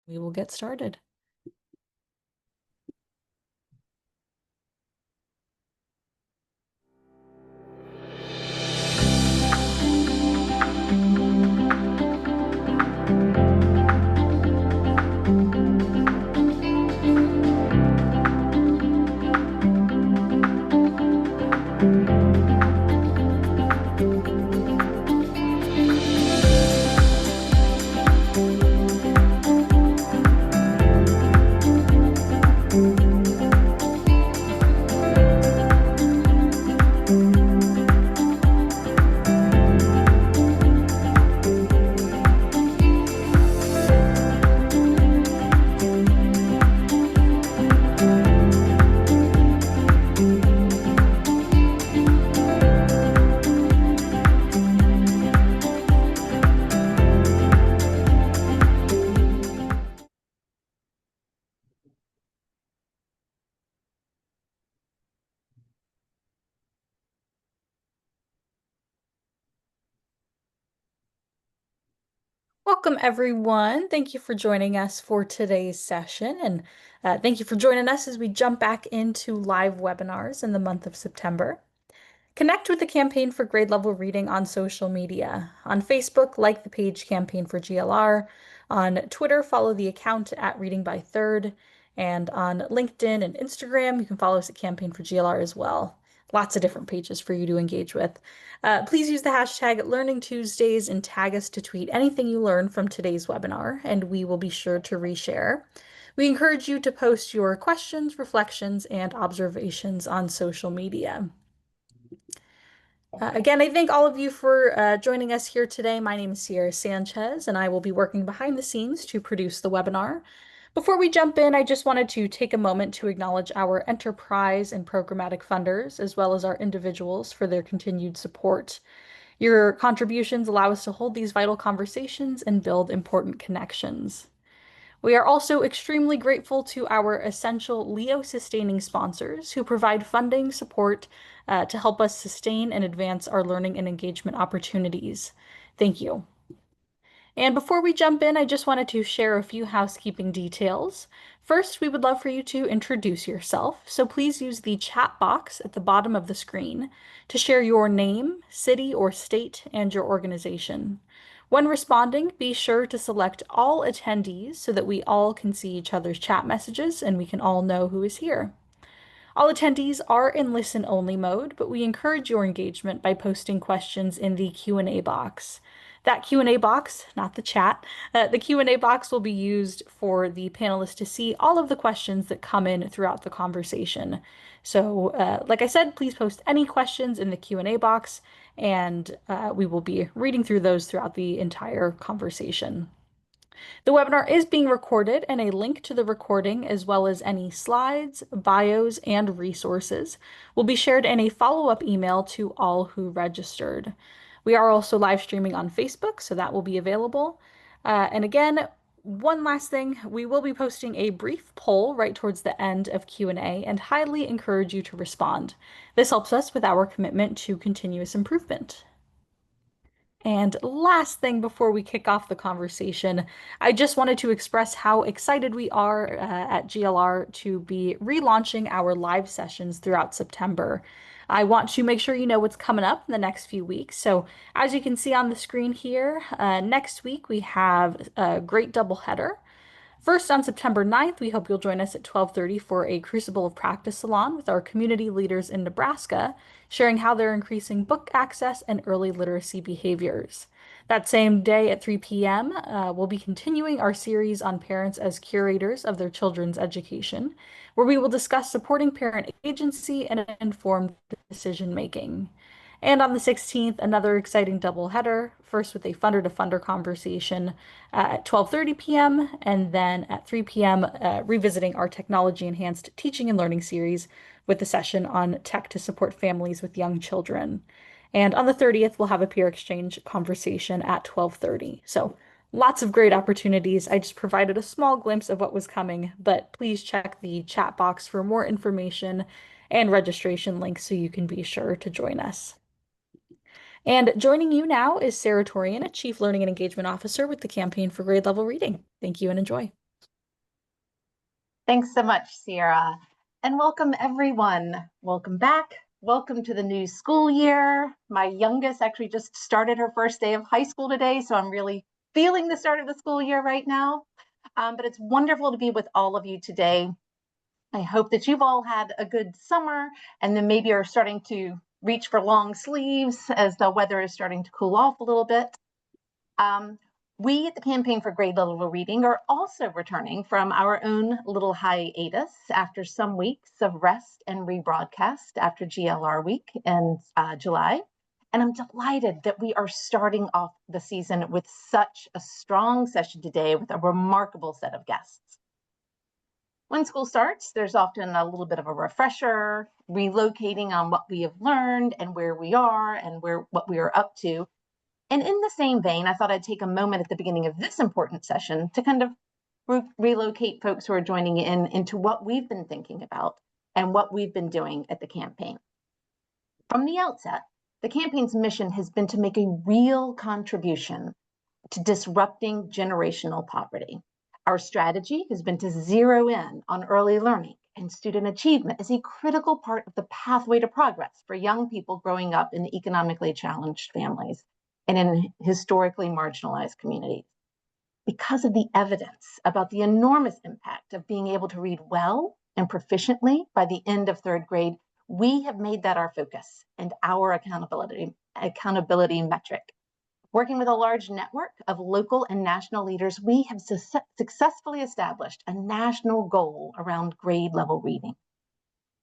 We will get started. Welcome, everyone. Thank you for joining us for today's session. And thank you for joining us as we jump back into live webinars in the month of September. Connect with the Campaign for Grade Level Reading on social media. On Facebook, like the page Campaign for GLR. On Twitter, follow the account at Reading by Third. And on LinkedIn and Instagram, you can follow us at Campaign for GLR as well. Lots of different pages for you to engage with. Please use the hashtag Learning Tuesdays and tag us to tweet anything you learn from today's webinar, and we will be sure to reshare. We encourage you to post your questions, reflections, and observations on social media. Again, I thank all of you for joining us here today. My name is Sierra Sanchez, and I will be working behind the scenes to produce the webinar. Before we jump in, I just wanted to take a moment to acknowledge our enterprise and programmatic funders, as well as our individuals for their continued support. Your contributions allow us to hold these vital conversations and build important connections. We are also extremely grateful to our essential Leo-sustaining sponsors who provide funding support to help us sustain and advance our learning and engagement opportunities. Thank you. And before we jump in, I just wanted to share a few housekeeping details. First, we would love for you to introduce yourself, so please use the chat box at the bottom of the screen to share your name, city or state, and your organization. When responding, be sure to select all attendees so that we all can see each other's chat messages and we can all know who is here. All attendees are in listen-only mode, but we encourage your engagement by posting questions in the Q&A box. That Q&A box, not the chat, the Q&A box will be used for the panelists to see all of the questions that come in throughout the conversation. So, like I said, please post any questions in the Q&A box, and we will be reading through those throughout the entire conversation. The webinar is being recorded, and a link to the recording, as well as any slides, bios, and resources, will be shared in a follow-up email to all who registered. We are also live streaming on Facebook, so that will be available. And again, one last thing, we will be posting a brief poll right towards the end of Q&A and highly encourage you to respond. This helps us with our commitment to continuous improvement. And last thing before we kick off the conversation, I just wanted to express how excited we are at GLR to be relaunching our live sessions throughout September. I want to make sure you know what's coming up in the next few weeks. So as you can see on the screen here, next week we have a great double header. First, on September 9th, we hope you'll join us at 12:30 for a Crucible of Practice salon with our community leaders in Nebraska, sharing how they're increasing book access and early literacy behaviors. That same day at 3 p.m., we'll be continuing our series on parents as curators of their children's education, where we will discuss supporting parent agency and informed decision making. And on the 16th, another exciting doubleheader, first with a funder to funder conversation at 12:30 p.m. and then at 3 p.m. Revisiting our technology enhanced teaching and learning series with a session on tech to support families with young children. And on the 30th, we'll have a peer exchange conversation at 12:30. So lots of great opportunities. I just provided a small glimpse of what was coming, but please check the chat box for more information and registration links so you can be sure to join us. And joining you now is Sarah Torian, Chief Learning and Engagement Officer with the Campaign for Grade Level Reading. Thank you and enjoy. Thanks so much, Sierra. And welcome, everyone. Welcome back. Welcome to the new school year. My youngest actually just started her first day of high school today, so I'm really feeling the start of the school year right now. But it's wonderful to be with all of you today. I hope that you've all had a good summer and then maybe are starting to reach for long sleeves as the weather is starting to cool off a little bit. We at the Campaign for Grade Level Reading are also returning from our own little hiatus after some weeks of rest and rebroadcast after GLR week in July. And I'm delighted that we are starting off the season with such a strong session today with a remarkable set of guests. When school starts, there's often a little bit of a refresher, relocating on what we have learned and where we are and what we are up to. And in the same vein, I thought I'd take a moment at the beginning of this important session to kind of relocate folks who are joining in into what we've been thinking about and what we've been doing at the campaign. From the outset, the campaign's mission has been to make a real contribution to disrupting generational poverty. Our strategy has been to zero in on early learning and student achievement as a critical part of the pathway to progress for young people growing up in economically challenged families and in historically marginalized communities. Because of the evidence about the enormous impact of being able to read well and proficiently by the end of third grade, we have made that our focus and our accountability metric. Working with a large network of local and national leaders, we have successfully established a national goal around grade level reading.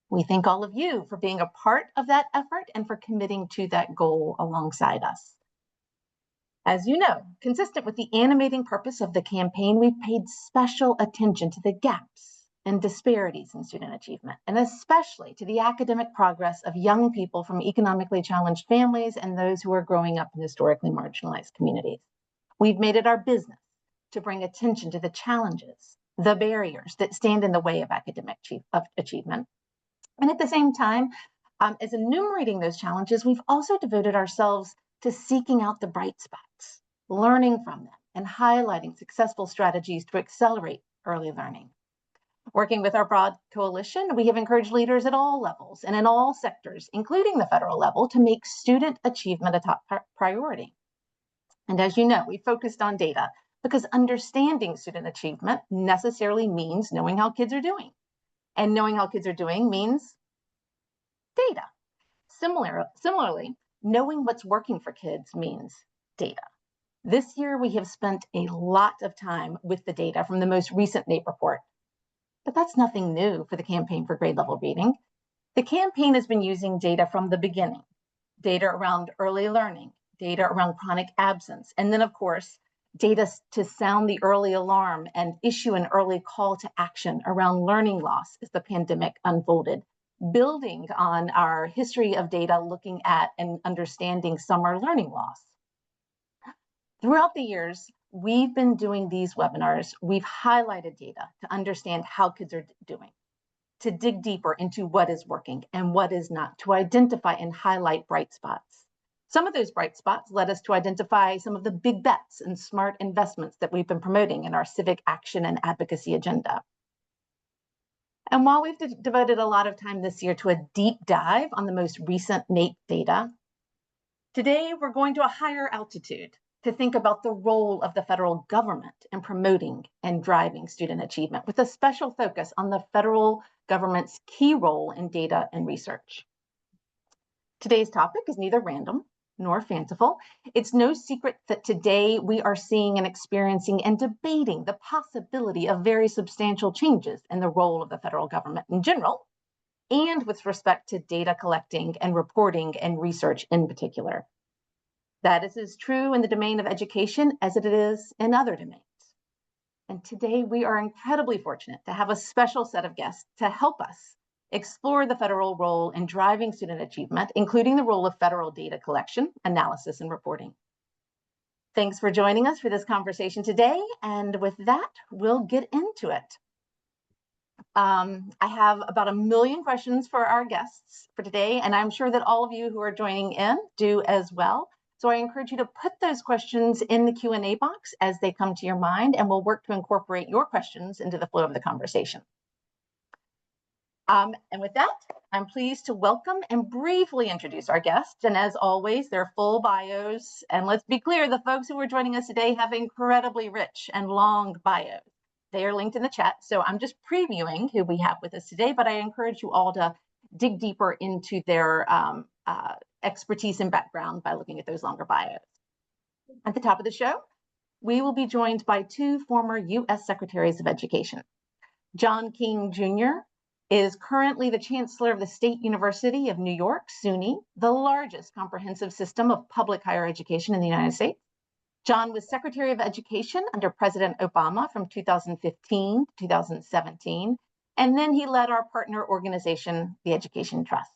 We thank all of you for being a part of that effort and for committing to that goal alongside us. As you know, consistent with the animating purpose of the campaign, we've paid special attention to the gaps and disparities in student achievement, and especially to the academic progress of young people from economically challenged families and those who are growing up in historically marginalized communities. We've made it our business to bring attention to the challenges, the barriers that stand in the way of academic achievement. And at the same time, as enumerating those challenges, we've also devoted ourselves to seeking out the bright spots, learning from them, and highlighting successful strategies to accelerate early learning. Working with our broad coalition, we have encouraged leaders at all levels and in all sectors, including the federal level, to make student achievement a top priority. And as you know, we focused on data because understanding student achievement necessarily means knowing how kids are doing. And knowing how kids are doing means data. Similarly, knowing what's working for kids means data. This year, we have spent a lot of time with the data from the most recent NAEP report. But that's nothing new for the Campaign for Grade Level Reading. The campaign has been using data from the beginning, data around early learning, data around chronic absence, and then, of course, data to sound the early alarm and issue an early call to action around learning loss as the pandemic unfolded, building on our history of data looking at and understanding summer learning loss. Throughout the years, we've been doing these webinars. We've highlighted data to understand how kids are doing, to dig deeper into what is working and what is not, to identify and highlight bright spots. Some of those bright spots led us to identify some of the big bets and smart investments that we've been promoting in our civic action and advocacy agenda. And while we've devoted a lot of time this year to a deep dive on the most recent NAEP data, today we're going to a higher altitude to think about the role of the federal government in promoting and driving student achievement, with a special focus on the federal government's key role in data and research. Today's topic is neither random nor fanciful. It's no secret that today we are seeing and experiencing and debating the possibility of very substantial changes in the role of the federal government in general, and with respect to data collecting and reporting and research in particular. That is as true in the domain of education as it is in other domains. And today we are incredibly fortunate to have a special set of guests to help us explore the federal role in driving student achievement, including the role of federal data collection, analysis, and reporting. Thanks for joining us for this conversation today. And with that, we'll get into it. I have about 1 million questions for our guests for today, and I'm sure that all of you who are joining in do as well. So I encourage you to put those questions in the Q&A box as they come to your mind, and we'll work to incorporate your questions into the flow of the conversation. And with that, I'm pleased to welcome and briefly introduce our guests. And as always, their full bios. And let's be clear, the folks who are joining us today have incredibly rich and long bios. They are linked in the chat. So I'm just previewing who we have with us today, but I encourage you all to dig deeper into their expertise and background by looking at those longer bios. At the top of the show, we will be joined by two former U.S. Secretaries of Education. John King Jr. is currently the Chancellor of the State University of New York, SUNY, the largest comprehensive system of public higher education in the United States. John was Secretary of Education under President Obama from 2015 to 2017, and then he led our partner organization, the Education Trust.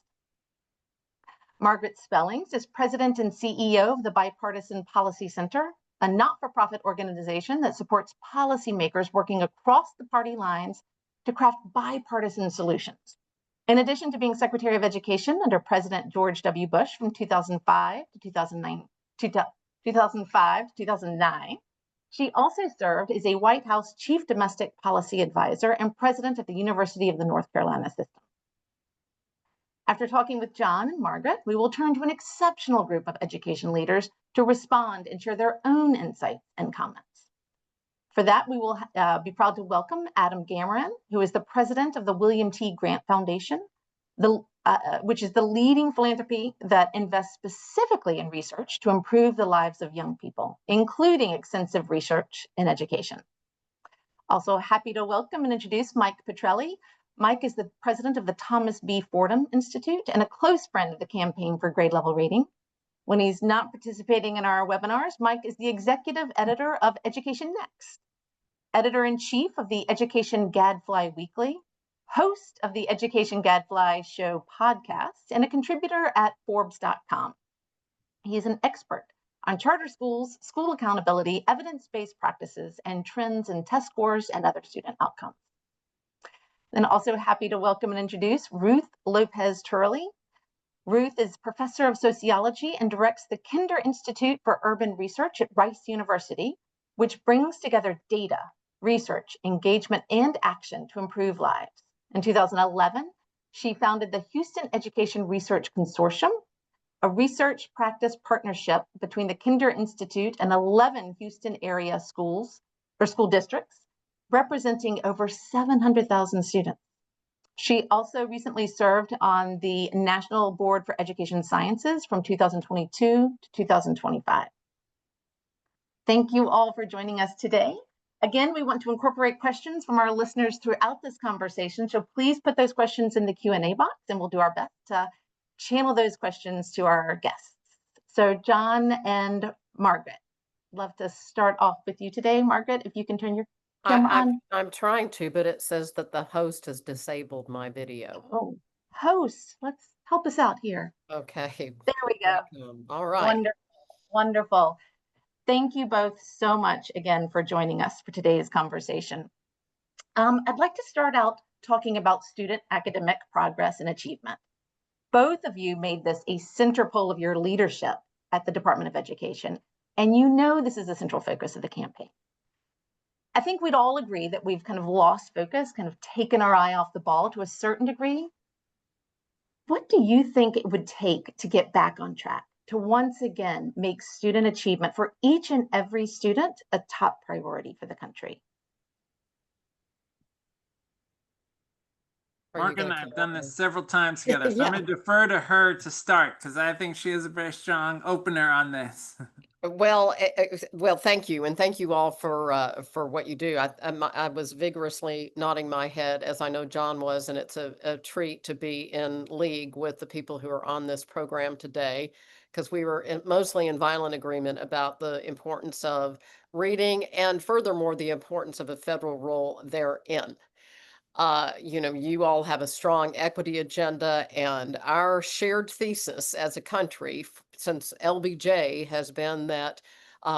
Margaret Spellings is President and CEO of the Bipartisan Policy Center, a not-for-profit organization that supports policymakers working across the party lines to craft bipartisan solutions. In addition to being Secretary of Education under President George W. Bush from 2005 to 2009, she also served as a White House Chief Domestic Policy Advisor and President of the University of the North Carolina System. After talking with John and Margaret, we will turn to an exceptional group of education leaders to respond and share their own insights and comments. For that, we will be proud to welcome Adam Gamarin, who is the president of the William T. Grant Foundation, which is the leading philanthropy that invests specifically in research to improve the lives of young people, including extensive research in education. Also happy to welcome and introduce Mike Petrelli. Mike is the president of the Thomas B. Fordham Institute and a close friend of the Campaign for Grade Level Reading. When he's not participating in our webinars, Mike is the executive editor of Education Next, editor-in-chief of the Education Gadfly Weekly, host of the Education Gadfly Show podcast, and a contributor at Forbes.com. He is an expert on charter schools, school accountability, evidence-based practices, and trends in test scores and other student outcomes. And also happy to welcome and introduce Ruth Lopez Turley. Ruth is professor of sociology and directs the Kinder Institute for Urban Research at Rice University, which brings together data, research, engagement, and action to improve lives. In 2011, she founded the Houston Education Research Consortium, a research practice partnership between the Kinder Institute and 11 Houston area schools or school districts, representing over 700,000 students. She also recently served on the National Board for Education Sciences from 2022 to 2025. Thank you all for joining us today. Again, we want to incorporate questions from our listeners throughout this conversation, so please put those questions in the Q&A box and we'll do our best to channel those questions to our guests. So John and Margaret, love to start off with you today. Margaret, if you can turn your camera on. I'm trying to, but it says that the host has disabled my video. Oh, host, let's help us out here. Okay. There we go. All right. Wonderful. Wonderful. Thank you both so much again for joining us for today's conversation. I'd like to start out talking about student academic progress and achievement. Both of you made this a center pole of your leadership at the Department of Education, and you know this is a central focus of the campaign. I think we'd all agree that we've kind of lost focus, kind of taken our eye off the ball to a certain degree. What do you think it would take to get back on track, to once again make student achievement for each and every student a top priority for the country? Morgan and I have done this several times together, so I'm going to defer to her to start because I think she has a very strong opener on this. Well, thank you, and thank you all for what you do. I was vigorously nodding my head, as I know John was, and it's a treat to be in league with the people who are on this program today, because we were mostly in violent agreement about the importance of reading, and furthermore, the importance of a federal role therein. You all have a strong equity agenda, and our shared thesis as a country since LBJ has been that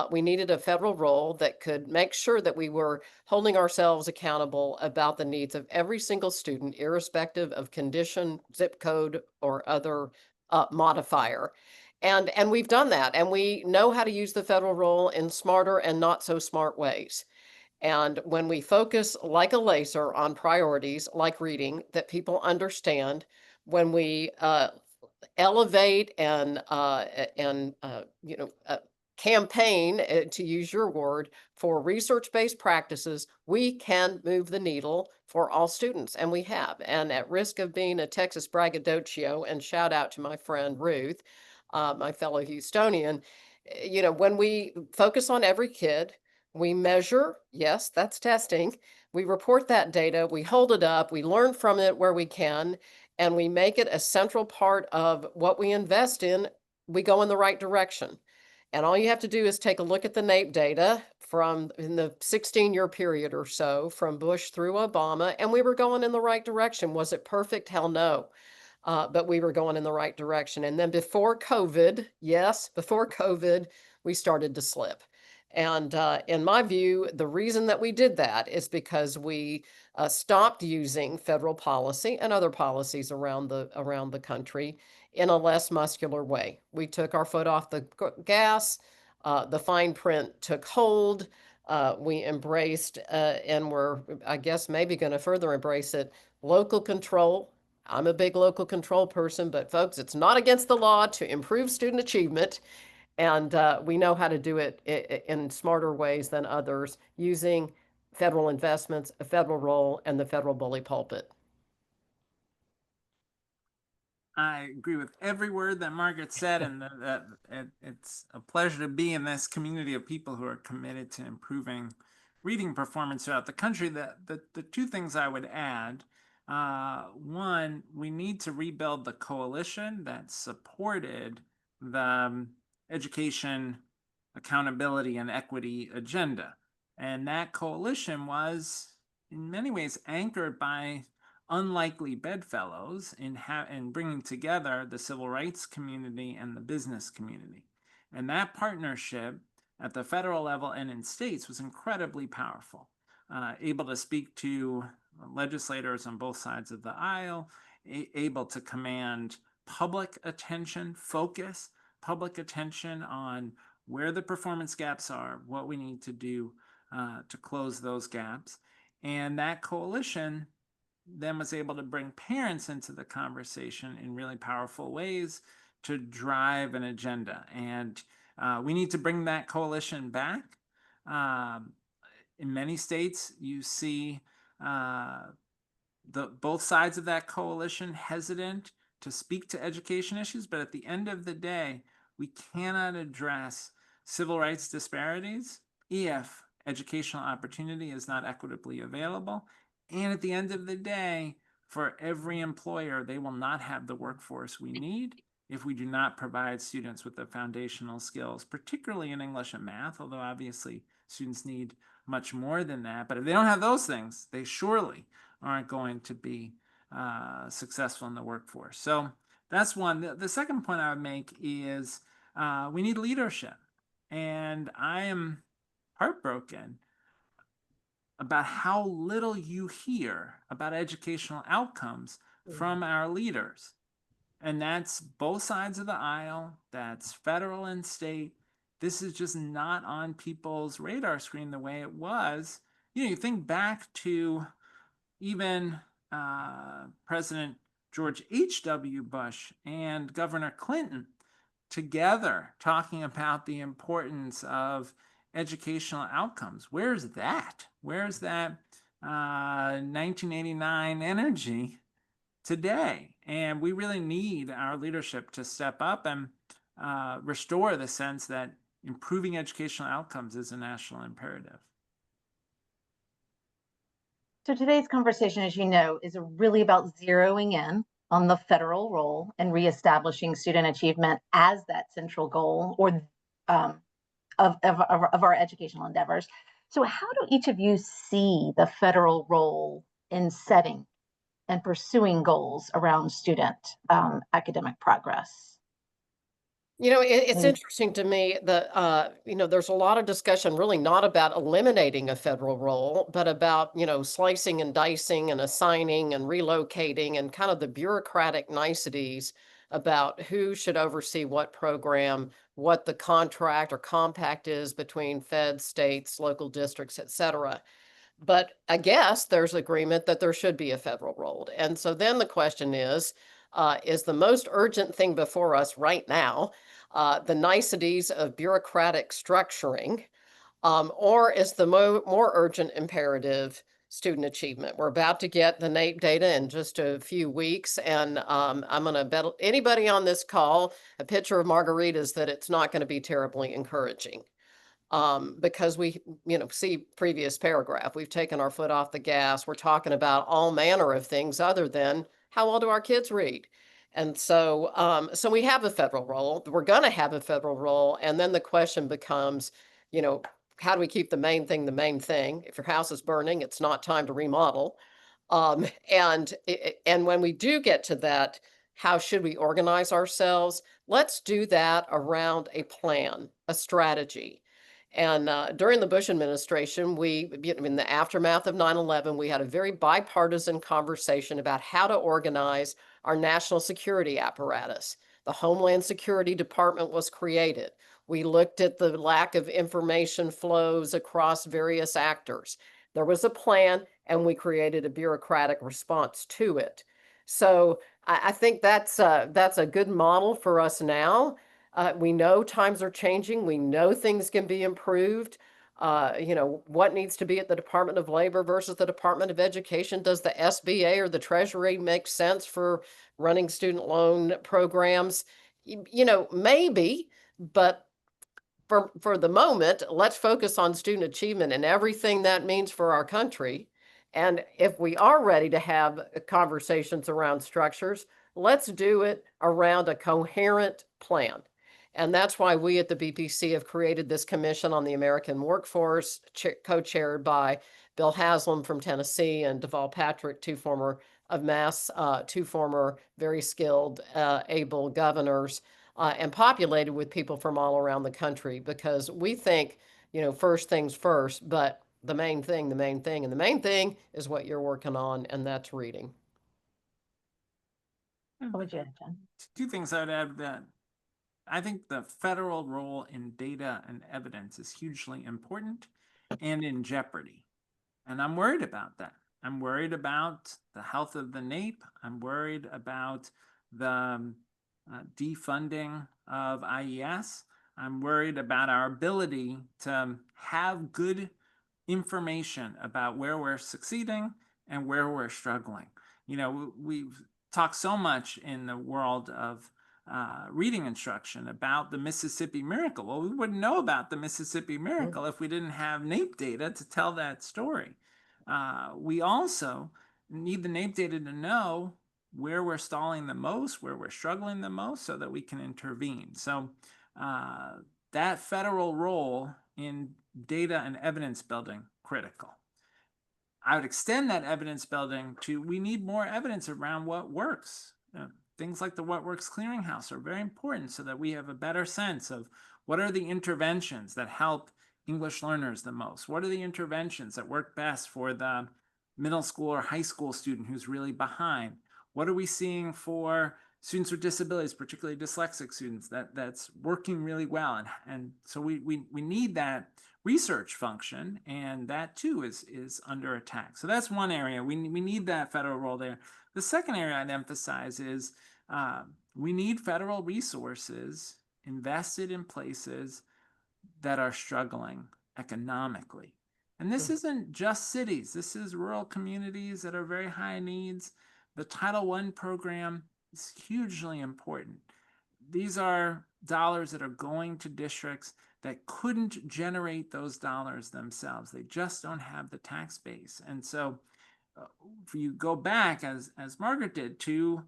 we needed a federal role that could make sure that we were holding ourselves accountable about the needs of every single student, irrespective of condition, zip code, or other modifier. And we've done that, and we know how to use the federal role in smarter and not so smart ways. And when we focus like a laser on priorities like reading that people understand, when we elevate and campaign, to use your word, for research-based practices, we can move the needle for all students, and we have. And at risk of being a Texas braggadocio, and shout out to my friend Ruth, my fellow Houstonian, when we focus on every kid, we measure, yes, that's testing. We report that data, we hold it up, we learn from it where we can, and we make it a central part of what we invest in. We go in the right direction. And all you have to do is take a look at the NAEP data from in the 16-year period or so, from Bush through Obama, and we were going in the right direction. Was it perfect? Hell no. But we were going in the right direction. And then before COVID, yes, before COVID, we started to slip. And in my view, the reason that we did that is because we stopped using federal policy and other policies around the country in a less muscular way. We took our foot off the gas. The fine print took hold. We embraced, and we're, I guess, maybe going to further embrace it, local control. I'm a big local control person, but folks, it's not against the law to improve student achievement. And we know how to do it in smarter ways than others, using federal investments, a federal role, and the federal bully pulpit. I agree with every word that Margaret said, and it's a pleasure to be in this community of people who are committed to improving reading performance throughout the country. The two things I would add, one, we need to rebuild the coalition that supported the education accountability and equity agenda. And that coalition was in many ways anchored by unlikely bedfellows in bringing together the civil rights community and the business community. And that partnership at the federal level and in states was incredibly powerful, able to speak to legislators on both sides of the aisle, able to command public attention, focus public attention on where the performance gaps are, what we need to do to close those gaps. And that coalition then was able to bring parents into the conversation in really powerful ways to drive an agenda. And we need to bring that coalition back. In many states, you see both sides of that coalition hesitant to speak to education issues, but at the end of the day, we cannot address civil rights disparities if educational opportunity is not equitably available. And at the end of the day, for every employer, they will not have the workforce we need if we do not provide students with the foundational skills, particularly in English and math, although obviously students need much more than that. But if they don't have those things, they surely aren't going to be successful in the workforce. So that's one. The second point I would make is we need leadership. And I am heartbroken about how little you hear about educational outcomes from our leaders. And that's both sides of the aisle, that's federal and state. This is just not on people's radar screen the way it was. You think back to even President George H.W. Bush and Governor Clinton together talking about the importance of educational outcomes. Where's that? Where's that 1989 energy today? And we really need our leadership to step up and restore the sense that improving educational outcomes is a national imperative. So today's conversation, as you know, is really about zeroing in on the federal role and reestablishing student achievement as that central goal or of our educational endeavors. So how do each of you see the federal role in setting and pursuing goals around student academic progress? It's interesting to me that, there's a lot of discussion really not about eliminating a federal role, but about, slicing and dicing and assigning and relocating and kind of the bureaucratic niceties about who should oversee what program, what the contract or compact is between feds, states, local districts, et cetera. But I guess there's agreement that there should be a federal role. And so then the question is the most urgent thing before us right now the niceties of bureaucratic structuring, or is the more urgent imperative student achievement? We're about to get the NAEP data in just a few weeks, and I'm going to bet anybody on this call a picture of margaritas that it's not going to be terribly encouraging. Because we, see previous paragraph, we've taken our foot off the gas. We're talking about all manner of things other than how well do our kids read? And so we have a federal role. We're going to have a federal role. And then the question becomes, you know, how do we keep the main thing the main thing? If your house is burning, it's not time to remodel. And when we do get to that, how should we organize ourselves? Let's do that around a plan, a strategy. And during the Bush administration, in the aftermath of 9/11, we had a very bipartisan conversation about how to organize our national security apparatus. The Homeland Security Department was created. We looked at the lack of information flows across various actors. There was a plan, and we created a bureaucratic response to it. So I think that's a good model for us now. We know times are changing. We know things can be improved. What needs to be at the Department of Labor versus the Department of Education? Does the SBA or the Treasury make sense for running student loan programs? Maybe, but for the moment, let's focus on student achievement and everything that means for our country. And if we are ready to have conversations around structures, let's do it around a coherent plan. And that's why we at the BPC have created this Commission on the American Workforce, co-chaired by Bill Haslam from Tennessee and Deval Patrick, two former very skilled, able governors, and populated with people from all around the country, because we think, first things first, but the main thing, and the main thing is what you're working on, and that's reading. What would you add, Jen? Two things I'd add that I think the federal role in data and evidence is hugely important and in jeopardy. And I'm worried about that. I'm worried about the health of the NAEP. I'm worried about the defunding of IES. I'm worried about our ability to have good information about where we're succeeding and where we're struggling. We've talked so much in the world of reading instruction about the Mississippi Miracle. Well, we wouldn't know about the Mississippi Miracle if we didn't have NAEP data to tell that story. We also need the NAEP data to know where we're stalling the most, where we're struggling the most, so that we can intervene. So that federal role in data and evidence building, critical. I would extend that evidence building to, we need more evidence around what works. Things like the What Works Clearinghouse are very important so that we have a better sense of what are the interventions that help English learners the most? What are the interventions that work best for the middle school or high school student who's really behind? What are we seeing for students with disabilities, particularly dyslexic students, that's working really well? And so we need that research function, and that too is under attack. So that's one area. We need that federal role there. The second area I'd emphasize is we need federal resources invested in places that are struggling economically. And this isn't just cities. This is rural communities that are very high needs. The Title I program is hugely important. These are dollars that are going to districts that couldn't generate those dollars themselves. They just don't have the tax base. And so if you go back, as Margaret did, to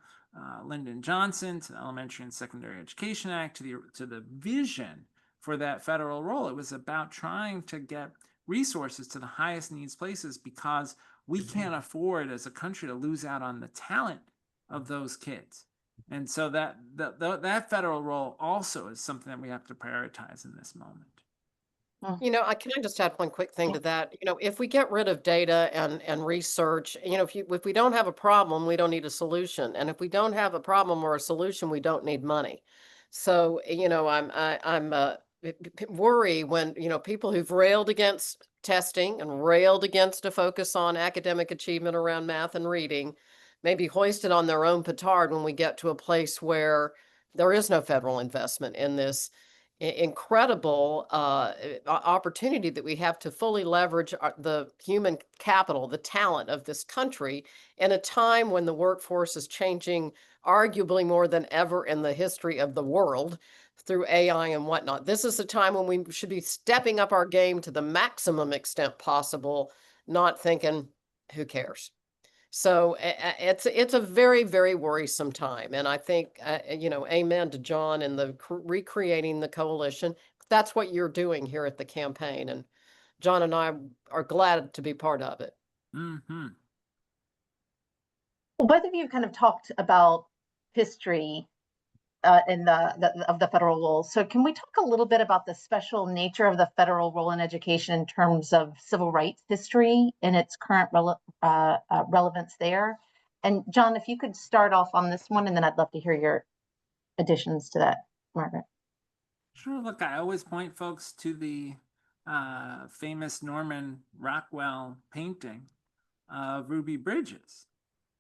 Lyndon Johnson, to the Elementary and Secondary Education Act, to the vision for that federal role, it was about trying to get resources to the highest needs places, because we can't afford as a country to lose out on the talent of those kids. And so that federal role also is something that we have to prioritize in this moment. Can I just add one quick thing to that? If we get rid of data and research, if we don't have a problem, we don't need a solution. And if we don't have a problem or a solution, we don't need money. So, worry when, people who've railed against testing and railed against a focus on academic achievement around math and reading may be hoisted on their own petard when we get to a place where there is no federal investment in this incredible opportunity that we have to fully leverage the human capital, the talent of this country in a time when the workforce is changing arguably more than ever in the history of the world through AI and whatnot. This is a time when we should be stepping up our game to the maximum extent possible, not thinking, who cares? So it's a very, very worrisome time. And I think, amen to John and the recreating the coalition. That's what you're doing here at the campaign. And John and I are glad to be part of it. Mm-hmm. Well, both of you kind of talked about history in the federal role. So can we talk a little bit about the special nature of the federal role in education in terms of civil rights history and its current relevance there? And John, if you could start off on this one, and then I'd love to hear your additions to that, Margaret. Sure. Look, I always point folks to the famous Norman Rockwell painting of Ruby Bridges,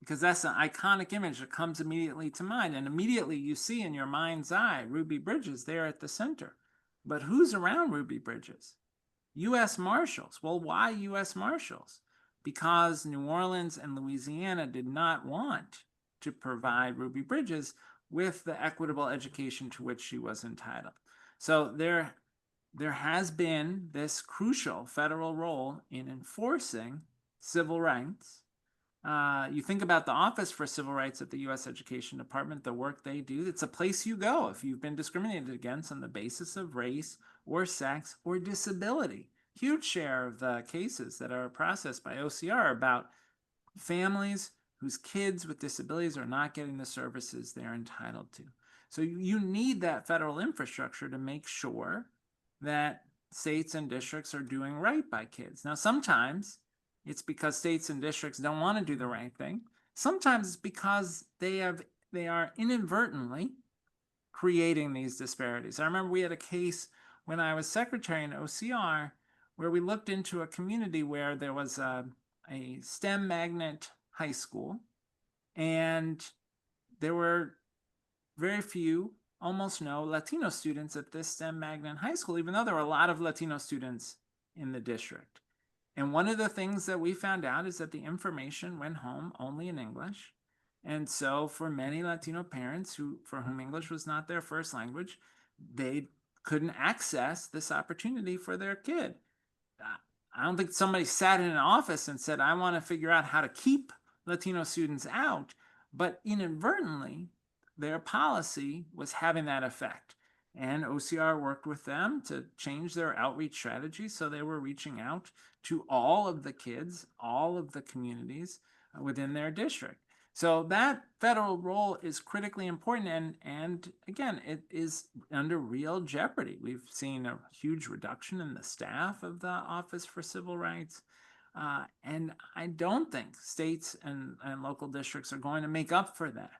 because that's an iconic image that comes immediately to mind. And immediately you see in your mind's eye Ruby Bridges there at the center. But who's around Ruby Bridges? U.S. Marshals. Well, why U.S. Marshals? Because New Orleans and Louisiana did not want to provide Ruby Bridges with the equitable education to which she was entitled. So there has been this crucial federal role in enforcing civil rights. You think about the Office for Civil Rights at the U.S. Education Department, the work they do. It's a place you go if you've been discriminated against on the basis of race or sex or disability. Huge share of the cases that are processed by OCR are about families whose kids with disabilities are not getting the services they're entitled to. So you need that federal infrastructure to make sure that states and districts are doing right by kids. Now, sometimes it's because states and districts don't want to do the right thing. Sometimes it's because they are inadvertently creating these disparities. I remember we had a case when I was secretary in OCR where we looked into a community where there was a STEM magnet high school, and there were very few, almost no Latino students at this STEM magnet high school, even though there were a lot of Latino students in the district. And one of the things that we found out is that the information went home only in English. And so for many Latino parents for whom English was not their first language, they couldn't access this opportunity for their kid. I don't think somebody sat in an office and said, I want to figure out how to keep Latino students out, but inadvertently, their policy was having that effect. And OCR worked with them to change their outreach strategy. So they were reaching out to all of the kids, all of the communities within their district. So that federal role is critically important. And again, it is under real jeopardy. We've seen a huge reduction in the staff of the Office for Civil Rights. And I don't think states and local districts are going to make up for that.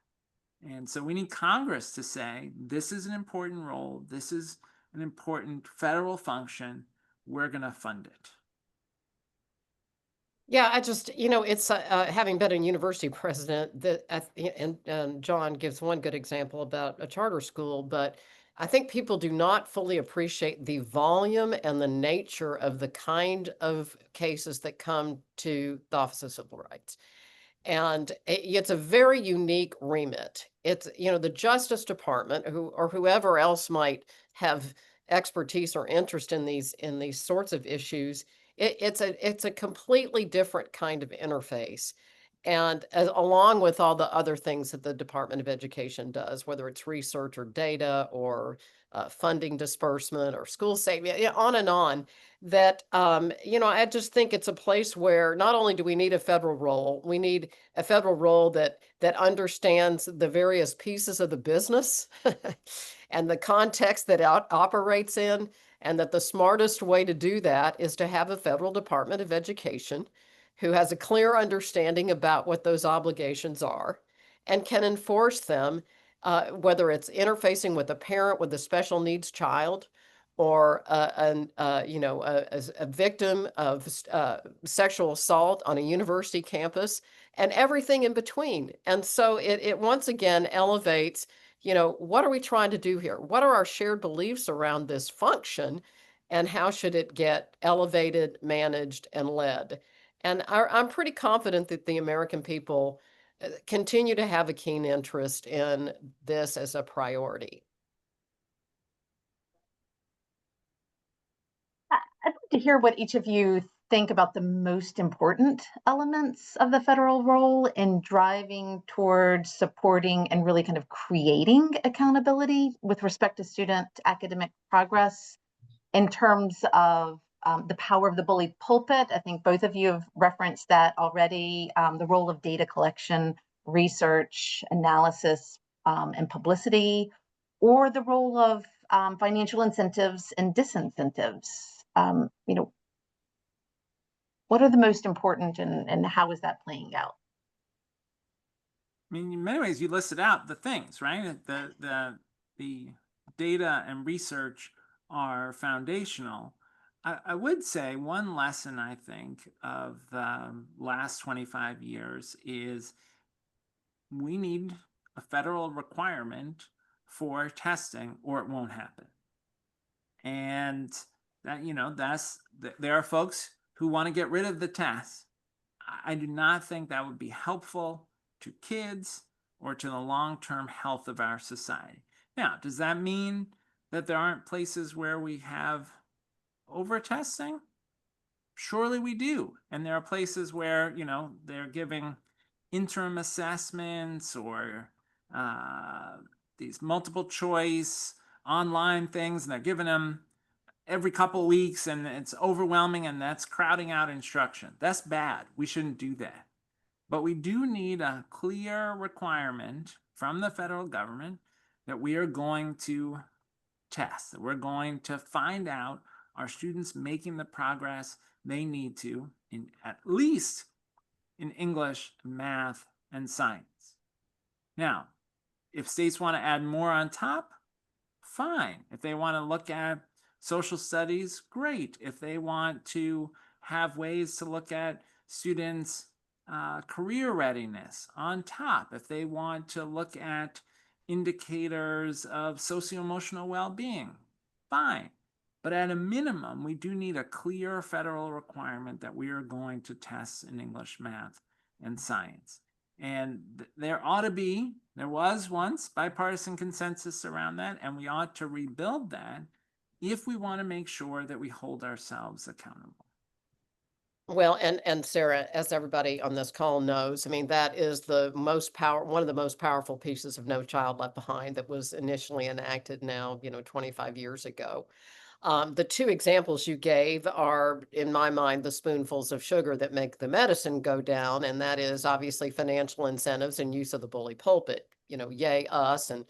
And so we need Congress to say, this is an important role. This is an important federal function. We're going to fund it. Yeah, I just, it's having been a university president that, and John gives one good example about a charter school, but I think people do not fully appreciate the volume and the nature of the kind of cases that come to the Office of Civil Rights. And it's a very unique remit. It's, the Justice Department, or whoever else might have expertise or interest in these sorts of issues, it's a completely different kind of interface. And along with all the other things that the Department of Education does, whether it's research or data or funding disbursement or school safety, on and on, that, I just think it's a place where not only do we need a federal role, we need a federal role that understands the various pieces of the business and the context that it operates in, and that the smartest way to do that is to have a federal Department of Education who has a clear understanding about what those obligations are and can enforce them whether it's interfacing with a parent with a special needs child, or a victim of sexual assault on a university campus, and everything in between. And so it once again elevates, what are we trying to do here? What are our shared beliefs around this function, and how should it get elevated, managed, and led? And I'm pretty confident that the American people continue to have a keen interest in this as a priority. I'd like to hear what each of you think about the most important elements of the federal role in driving towards supporting and really kind of creating accountability with respect to student academic progress in terms of the power of the bully pulpit. I think both of you have referenced that already. The role of data collection, research, analysis, and publicity, or the role of financial incentives and disincentives. What are the most important, and how is that playing out? I mean, in many ways, you listed out the things, right? The data and research are foundational. I would say one lesson, I think, of the last 25 years is we need a federal requirement for testing, or it won't happen. And that, there are folks who want to get rid of the test. I do not think that would be helpful to kids or to the long-term health of our society. Now, does that mean that there aren't places where we have over-testing? Surely we do. And there are places where, they're giving interim assessments or these multiple choice online things, and they're giving them every couple of weeks, and it's overwhelming, and that's crowding out instruction. That's bad. We shouldn't do that. But we do need a clear requirement from the federal government that we are going to test, that we're going to find out, are students making the progress they need to, in at least in English, math, and science. Now, if states want to add more on top, fine. If they want to look at social studies, great. If they want to have ways to look at students' career readiness on top, if they want to look at indicators of socio-emotional well-being, fine. But at a minimum, we do need a clear federal requirement that we are going to test in English, math, and science. And there was once bipartisan consensus around that, and we ought to rebuild that if we want to make sure that we hold ourselves accountable. Well, and Sarah, as everybody on this call knows, I mean, that is one of the most powerful pieces of No Child Left Behind that was initially enacted now, 25 years ago. The two examples you gave are, in my mind, the spoonfuls of sugar that make the medicine go down, and that is obviously financial incentives and use of the bully pulpit. Yay us, and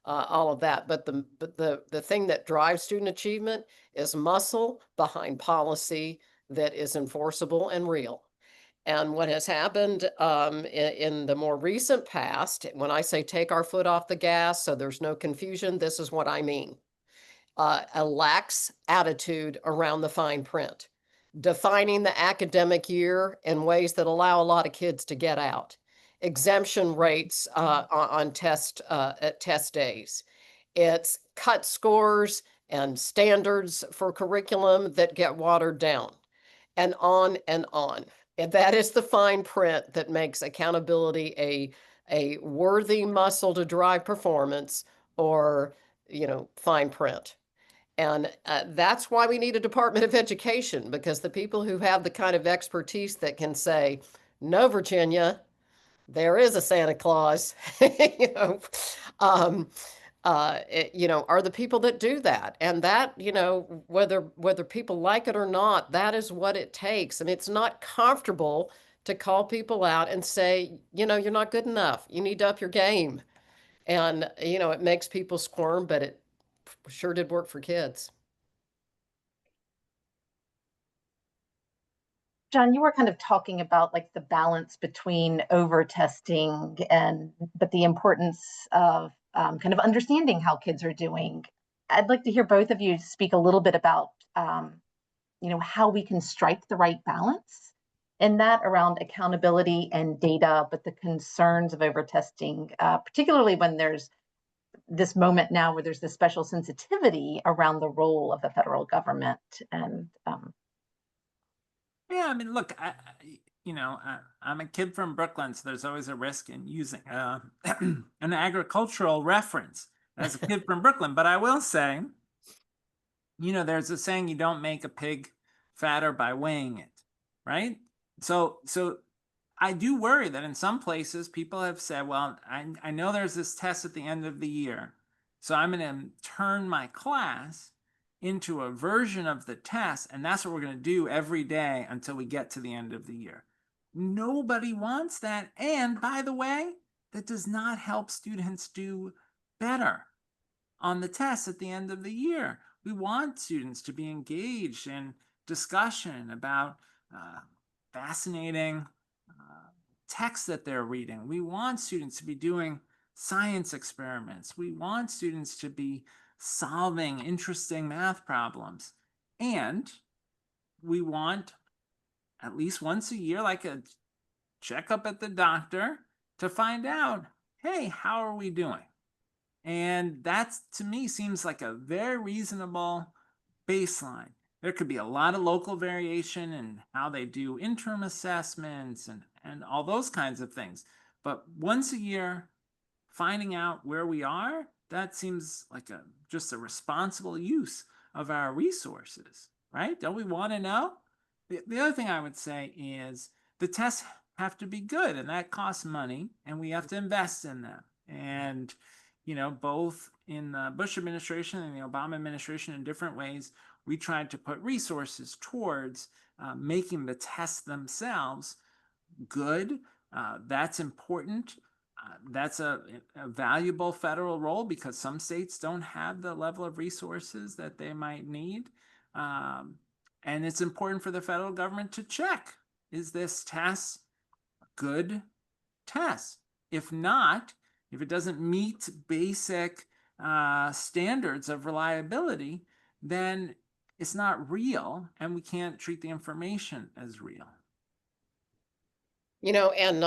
all of that. But the thing that drives student achievement is muscle behind policy that is enforceable and real. And what has happened in the more recent past, when I say take our foot off the gas, so there's no confusion, this is what I mean. A lax attitude around the fine print, defining the academic year in ways that allow a lot of kids to get out, exemption rates on at test days. It's cut scores and standards for curriculum that get watered down, and on and on. And that is the fine print that makes accountability a worthy muscle to drive performance, or fine print. And that's why we need a Department of Education, because the people who have the kind of expertise that can say, no, Virginia, there is a Santa Claus, um, are the people that do that. And that, whether people like it or not, that is what it takes. And it's not comfortable to call people out and say, you're not good enough. You need to up your game. And, it makes people squirm, but it sure did work for kids. John, you were kind of talking about the balance between over testing but the importance of kind of understanding how kids are doing. I'd like to hear both of you speak a little bit about how we can strike the right balance in that around accountability and data, but the concerns of overtesting, particularly when there's this moment now where there's this special sensitivity around the role of the federal government. And Yeah, I mean, look, I'm a kid from Brooklyn, so there's always a risk in using an agricultural reference as a kid from Brooklyn. But I will say, there's a saying, you don't make a pig fatter by weighing it, right? So I do worry that in some places people have said, well, I know there's this test at the end of the year, so I'm going to turn my class into a version of the test, and that's what we're going to do every day until we get to the end of the year. Nobody wants that. And by the way, that does not help students do better on the tests at the end of the year. We want students to be engaged in discussion about fascinating text that they're reading. We want students to be doing science experiments. We want students to be solving interesting math problems. And we want at least once a year, like a checkup at the doctor, to find out, hey, how are we doing? And that, to me, seems like a very reasonable baseline. There could be a lot of local variation in how they do interim assessments and all those kinds of things. But once a year, finding out where we are, that seems like just a responsible use of our resources, right? Don't we want to know? The other thing I would say is the tests have to be good, and that costs money, and we have to invest in them. And both in the Bush administration and the Obama administration, in different ways, we tried to put resources towards making the tests themselves good. That's important. That's a valuable federal role because some states don't have the level of resources that they might need. And it's important for the federal government to check, is this test a good test? If not, if it doesn't meet basic standards of reliability, then it's not real, and we can't treat the information as real. And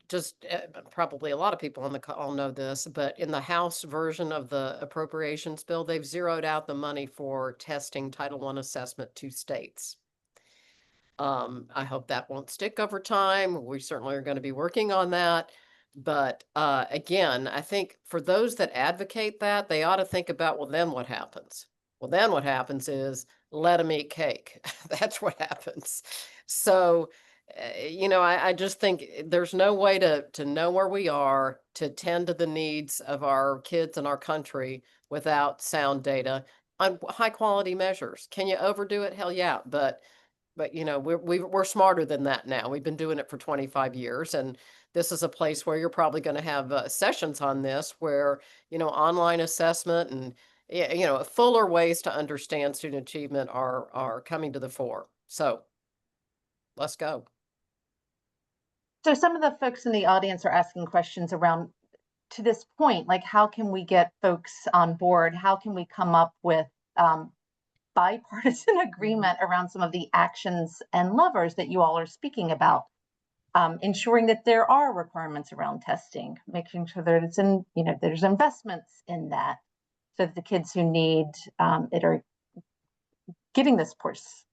just probably a lot of people on the call know this, but in the House version of the appropriations bill, they've zeroed out the money for testing Title I assessment to states. I hope that won't stick over time. We certainly are going to be working on that. But again, I think for those that advocate that, they ought to think about, well, then what happens? Well, then what happens is let them eat cake. That's what happens. So, I just think there's no way to know where we are, to tend to the needs of our kids and our country without sound data on high quality measures. Can you overdo it? Hell yeah. But we're smarter than that now. We've been doing it for 25 years, and this is a place where you're probably going to have sessions on this, where online assessment and fuller ways to understand student achievement are coming to the fore. So let's go. so some of the folks in the audience are asking questions around, to this point, like how can we get folks on board? How can we come up with bipartisan agreement around some of the actions and levers that you all are speaking about? Ensuring that there are requirements around testing, making sure that it's in, there's investments in that, so that the kids who need it are getting the supports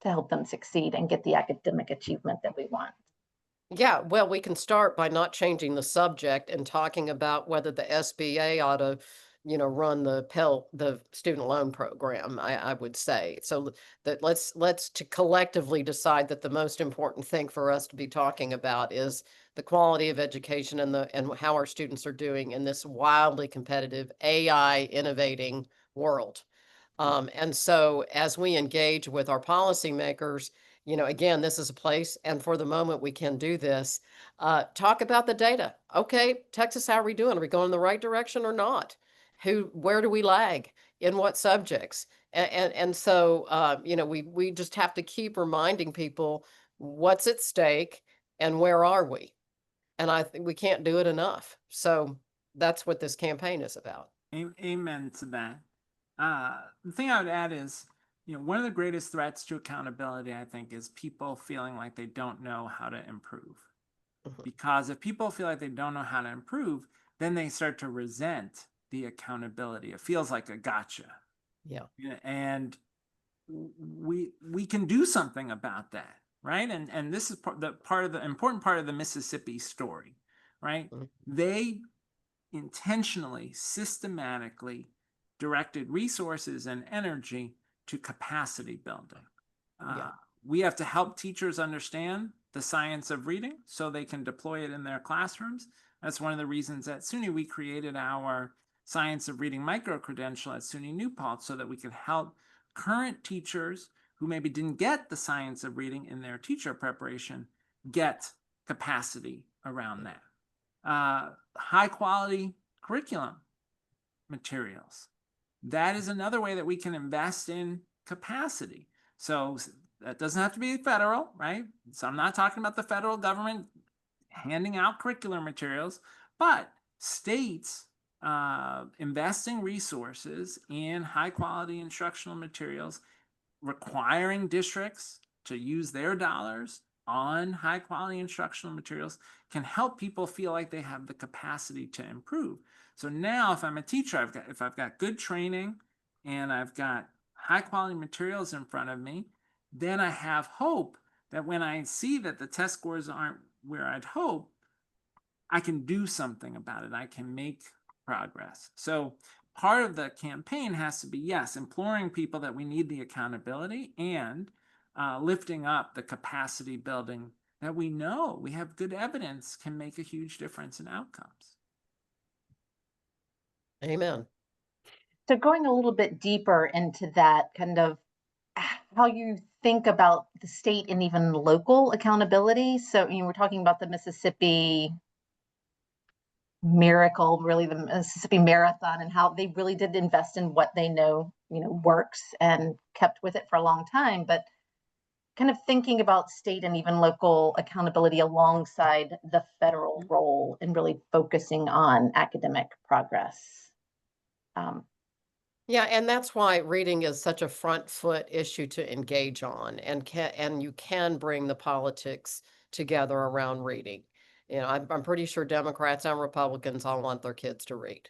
to help them succeed and get the academic achievement that we want. Yeah, well, we can start by not changing the subject and talking about whether the SBA ought to, run the student loan program, I would say. So that let's to collectively decide that the most important thing for us to be talking about is the quality of education and how our students are doing in this wildly competitive AI innovating world. And so as we engage with our policymakers, again, this is a place, and for the moment we can do this, talk about the data. Okay, Texas, how are we doing? Are we going in the right direction or not? Where do we lag? In what subjects? And so, we just have to keep reminding people what's at stake and where are we? And I think we can't do it enough. So that's what this campaign is about. Amen to that. The thing I would add is, one of the greatest threats to accountability, I think, is people feeling like they don't know how to improve. Because if people feel like they don't know how to improve, then they start to resent the accountability. It feels like a gotcha. Yeah. And we can do something about that, right? And this is the important part of the Mississippi story, right? They intentionally, systematically directed resources and energy to capacity building. Yeah. We have to help teachers understand the science of reading so they can deploy it in their classrooms. That's one of the reasons at SUNY we created our Science of Reading micro-credential at SUNY New Paltz so that we could help current teachers who maybe didn't get the science of reading in their teacher preparation get capacity around that. High quality curriculum materials. That is another way that we can invest in capacity. So that doesn't have to be federal, right? So I'm not talking about the federal government handing out curricular materials, but states investing resources in high quality instructional materials, requiring districts to use their dollars on high quality instructional materials can help people feel like they have the capacity to improve. So now if I'm a teacher, if I've got good training and I've got high quality materials in front of me, then I have hope that when I see that the test scores aren't where I'd hope, I can do something about it. I can make progress. So part of the campaign has to be, yes, imploring people that we need the accountability and lifting up the capacity building that we know, we have good evidence can make a huge difference in outcomes. Amen. So going a little bit deeper into that, kind of how you think about the state and even local accountability. So you were talking about the Mississippi Miracle, really the Mississippi Marathon, and how they really did invest in what they know, works and kept with it for a long time. But kind of thinking about state and even local accountability alongside the federal role and really focusing on academic progress. Yeah, and that's why reading is such a front foot issue to engage on, and you can bring the politics together around reading. I'm pretty sure Democrats and Republicans all want their kids to read.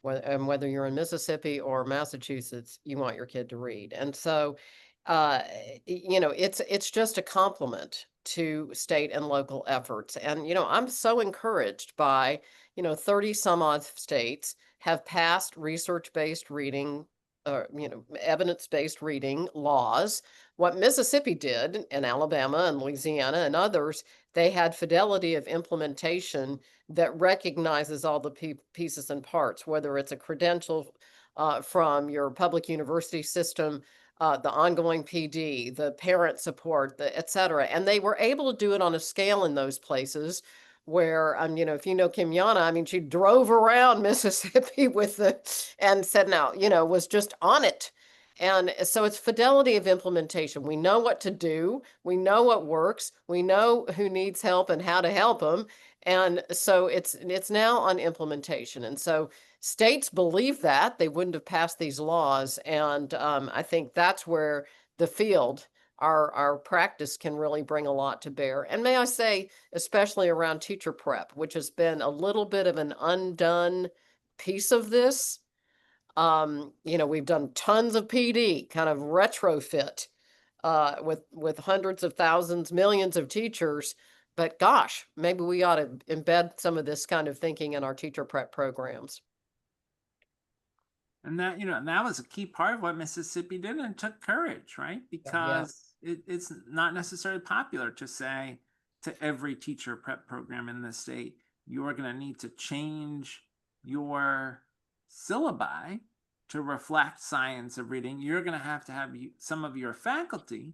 And whether you're in Mississippi or Massachusetts, you want your kid to read. And so, it's just a compliment to state and local efforts. And, I'm so encouraged by, 30 some odd states have passed research-based reading, evidence-based reading laws. What Mississippi did, and Alabama and Louisiana and others, they had fidelity of implementation that recognizes all the pieces and parts, whether it's a credential from your public university system, the ongoing PD, the parent support, et cetera. And they were able to do it on a scale in those places where, if you know Kim Yana, she drove around Mississippi and said, now, was just on it. And so it's fidelity of implementation. We know what to do. We know what works. We know who needs help and how to help them. And so it's now on implementation. And so states believe that they wouldn't have passed these laws. And I think that's where the field, our practice, can really bring a lot to bear. And may I say, especially around teacher prep, which has been a little bit of an undone piece of this. We've done tons of PD, kind of retrofit, with hundreds of thousands, millions of teachers. But gosh, maybe we ought to embed some of this kind of thinking in our teacher prep programs. And that was a key part of what Mississippi did, and it took courage, right? Because it's not necessarily popular to say to every teacher prep program in the state, you're going to need to change your syllabi to reflect science of reading. You're going to have some of your faculty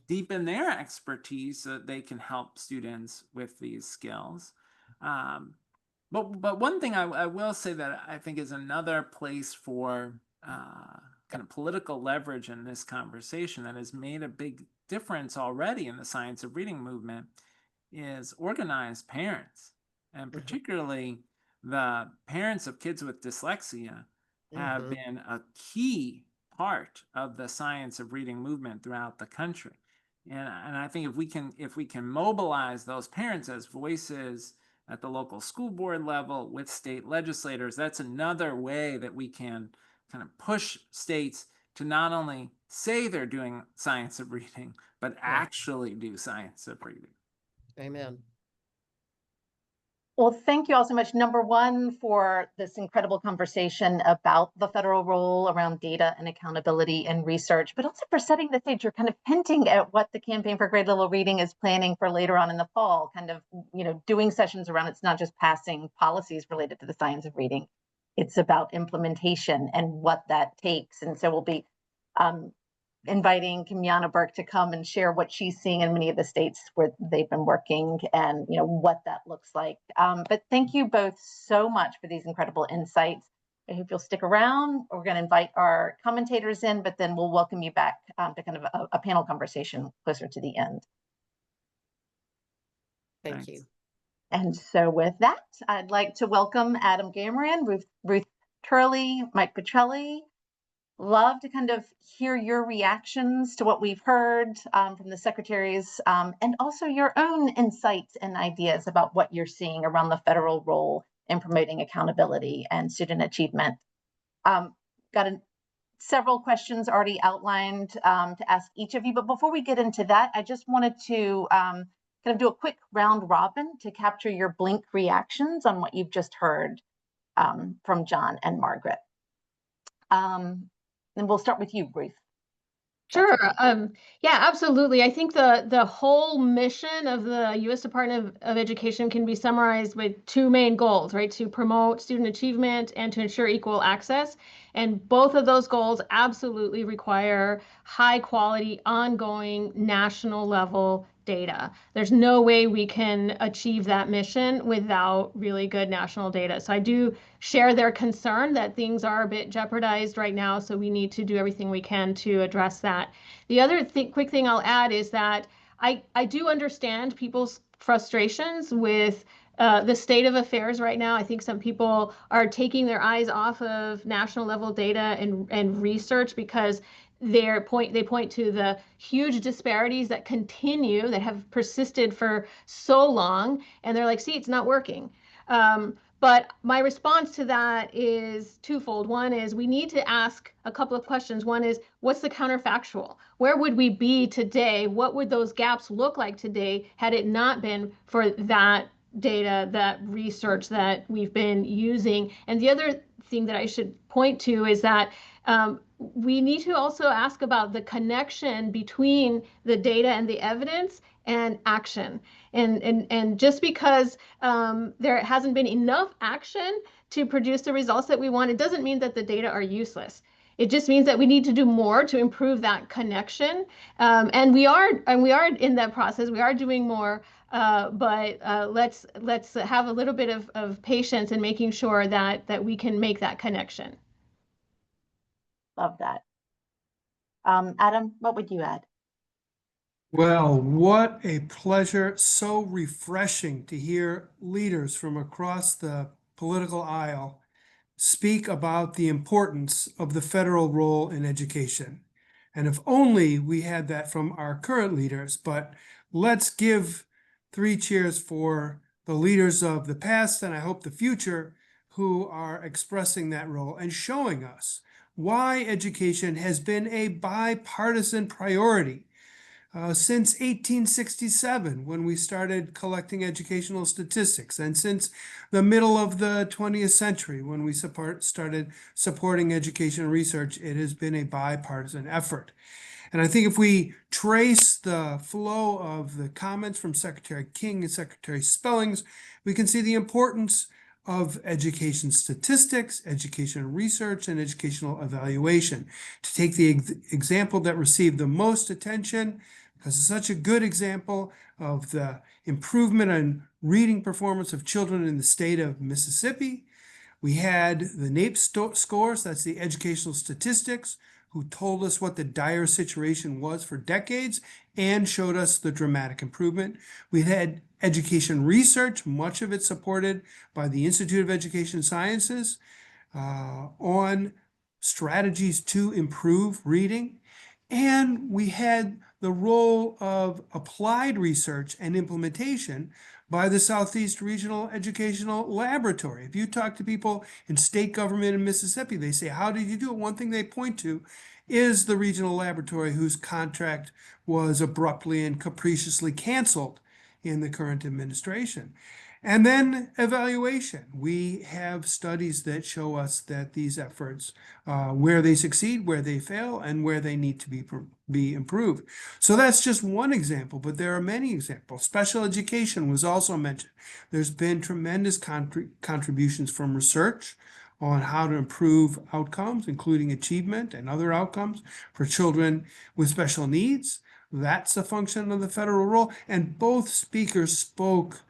deepen their expertise so that they can help students with these skills. But one thing I will say that I think is another place for kind of political leverage in this conversation that has made a big difference already in the science of reading movement is organized parents, and particularly the parents of kids with dyslexia have been a key part of the science of reading movement throughout the country. And I think if we can mobilize those parents as voices at the local school board level with state legislators, that's another way that we can kind of push states to not only say they're doing science of reading, but actually do science of reading. Amen. Well, thank you all so much. Number one, for this incredible conversation about the federal role around data and accountability and research, but also for setting the stage. You're kind of hinting at what the Campaign for Grade Level Reading is planning for later on in the fall, kind of, doing sessions around it's not just passing policies related to the science of reading. It's about implementation and what that takes. And so we'll be inviting Kimyana Burke to come and share what she's seeing in many of the states where they've been working and what that looks like. But thank you both so much for these incredible insights. I hope you'll stick around. We're going to invite our commentators in, but then we'll welcome you back to kind of a panel conversation closer to the end. Thank you. And so with that, I'd like to welcome Adam Gamaran, Ruth Turley, Mike Petrelli. Love to kind of hear your reactions to what we've heard from the secretaries, and also your own insights and ideas about what you're seeing around the federal role in promoting accountability and student achievement. Several questions already outlined to ask each of you, but before we get into that, I just wanted to kind of do a quick round robin to capture your blink reactions on what you've just heard from John and Margaret. And we'll start with you, Ruth. Sure. Yeah, absolutely. I think the whole mission of the U.S. Department of Education can be summarized with two main goals, right? To promote student achievement and to ensure equal access. And both of those goals absolutely require high quality, ongoing, national level data. There's no way we can achieve that mission without really good national data. So I do share their concern that things are a bit jeopardized right now. So we need to do everything we can to address that. The other quick thing I'll add is that I do understand people's frustrations with the state of affairs right now. I think some people are taking their eyes off of national level data and research because they point to the huge disparities that continue, that have persisted for so long, and they're like, see, it's not working. But my response to that is twofold. One is we need to ask a couple of questions. One is, what's the counterfactual? Where would we be today? What would those gaps look like today had it not been for that data, that research that we've been using? And the other thing that I should point to is that we need to also ask about the connection between the data and the evidence and action. And just because there hasn't been enough action to produce the results that we want, it doesn't mean that the data are useless. It just means that we need to do more to improve that connection. And we are in that process. We are doing more, but let's have a little bit of patience in making sure that we can make that connection. Love that. Adam, what would you add? Well, what a pleasure. So refreshing to hear leaders from across the political aisle speak about the importance of the federal role in education. And if only we had that from our current leaders, but let's give 3 cheers for the leaders of the past and I hope the future who are expressing that role and showing us why education has been a bipartisan priority since 1867, when we started collecting educational statistics, and since the middle of the 20th century, when we started supporting education research. It has been a bipartisan effort. And I think if we trace the flow of the comments from Secretary King and Secretary Spellings, we can see the importance of education statistics, education research, and educational evaluation. To take the example that received the most attention, because it's such a good example of the improvement in reading performance of children in the state of Mississippi. We had the NAEP scores, that's the educational statistics who told us what the dire situation was for decades and showed us the dramatic improvement. We had education research, much of it supported by the Institute of Education Sciences, on strategies to improve reading. And we had the role of applied research and implementation by the Southeast Regional Educational Laboratory. If you talk to people in state government in Mississippi, they say, how did you do it? One thing they point to is the regional laboratory whose contract was abruptly and capriciously canceled in the current administration. And then evaluation. We have studies that show us that these efforts, where they succeed, where they fail, and where they need to be improved. So that's just one example, but there are many examples. Special education was also mentioned. There's been tremendous contributions from research on how to improve outcomes, including achievement and other outcomes for children with special needs. That's a function of the federal role. And both speakers spoke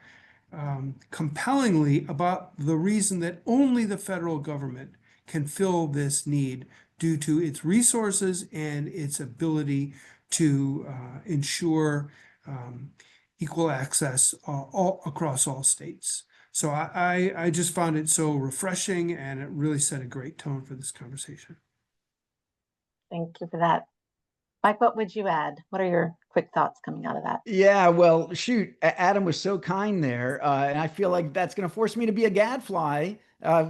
compellingly about the reason that only the federal government can fill this need due to its resources and its ability to ensure equal access all across all states. So I just found it so refreshing, and it really set a great tone for this conversation. Thank you for that. Mike, what would you add? What are your quick thoughts coming out of that? Yeah, well, shoot, Adam was so kind there, and I feel like that's going to force me to be a gadfly,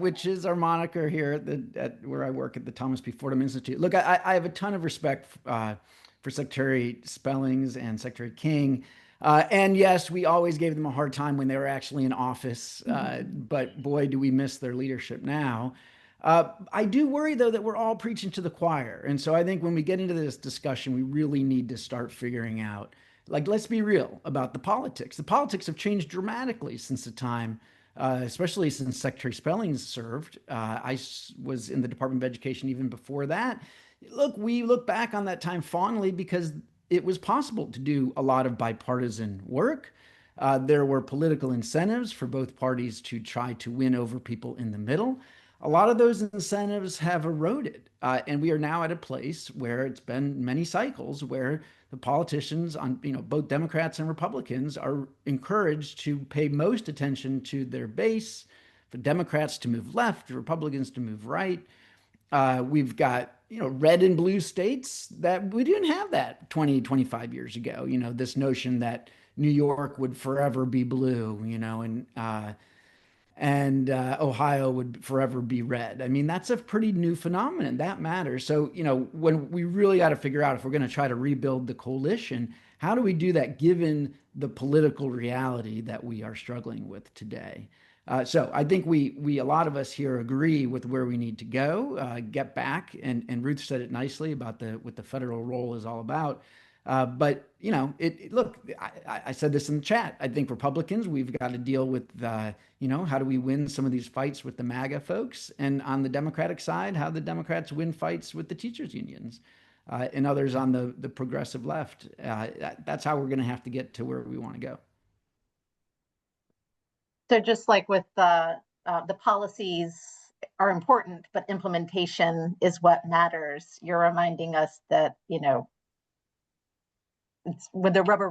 which is our moniker here at where I work at the Thomas P. Fordham Institute. Look, I have a ton of respect for Secretary Spellings and Secretary King. And yes, we always gave them a hard time when they were actually in office, but boy, do we miss their leadership now. I do worry, though, that we're all preaching to the choir. And so I think when we get into this discussion, we really need to start figuring out, like, let's be real about the politics. The politics have changed dramatically since the time, especially since Secretary Spellings served. I was in the Department of Education even before that. Look, we look back on that time fondly because it was possible to do a lot of bipartisan work. There were political incentives for both parties to try to win over people in the middle. A lot of those incentives have eroded, and we are now at a place where it's been many cycles where the politicians on, both Democrats and Republicans are encouraged to pay most attention to their base, for Democrats to move left, Republicans to move right. We've got, red and blue states that we didn't have that 20, 25 years ago. This notion that New York would forever be blue, and Ohio would forever be red. I mean, that's a pretty new phenomenon. That matters. So, when we really got to figure out if we're going to try to rebuild the coalition, how do we do that given the political reality that we are struggling with today? So I think we a lot of us here agree with where we need to go, get back, and Ruth said it nicely about what the federal role is all about. But look, I said this in the chat. I think Republicans, we've got to deal with how do we win some of these fights with the MAGA folks, and on the Democratic side, how the Democrats win fights with the teachers unions, and others on the progressive left. That's how we're going to have to get to where we want to go. So just like with the policies are important, but implementation is what matters. You're reminding us that, it's when the rubber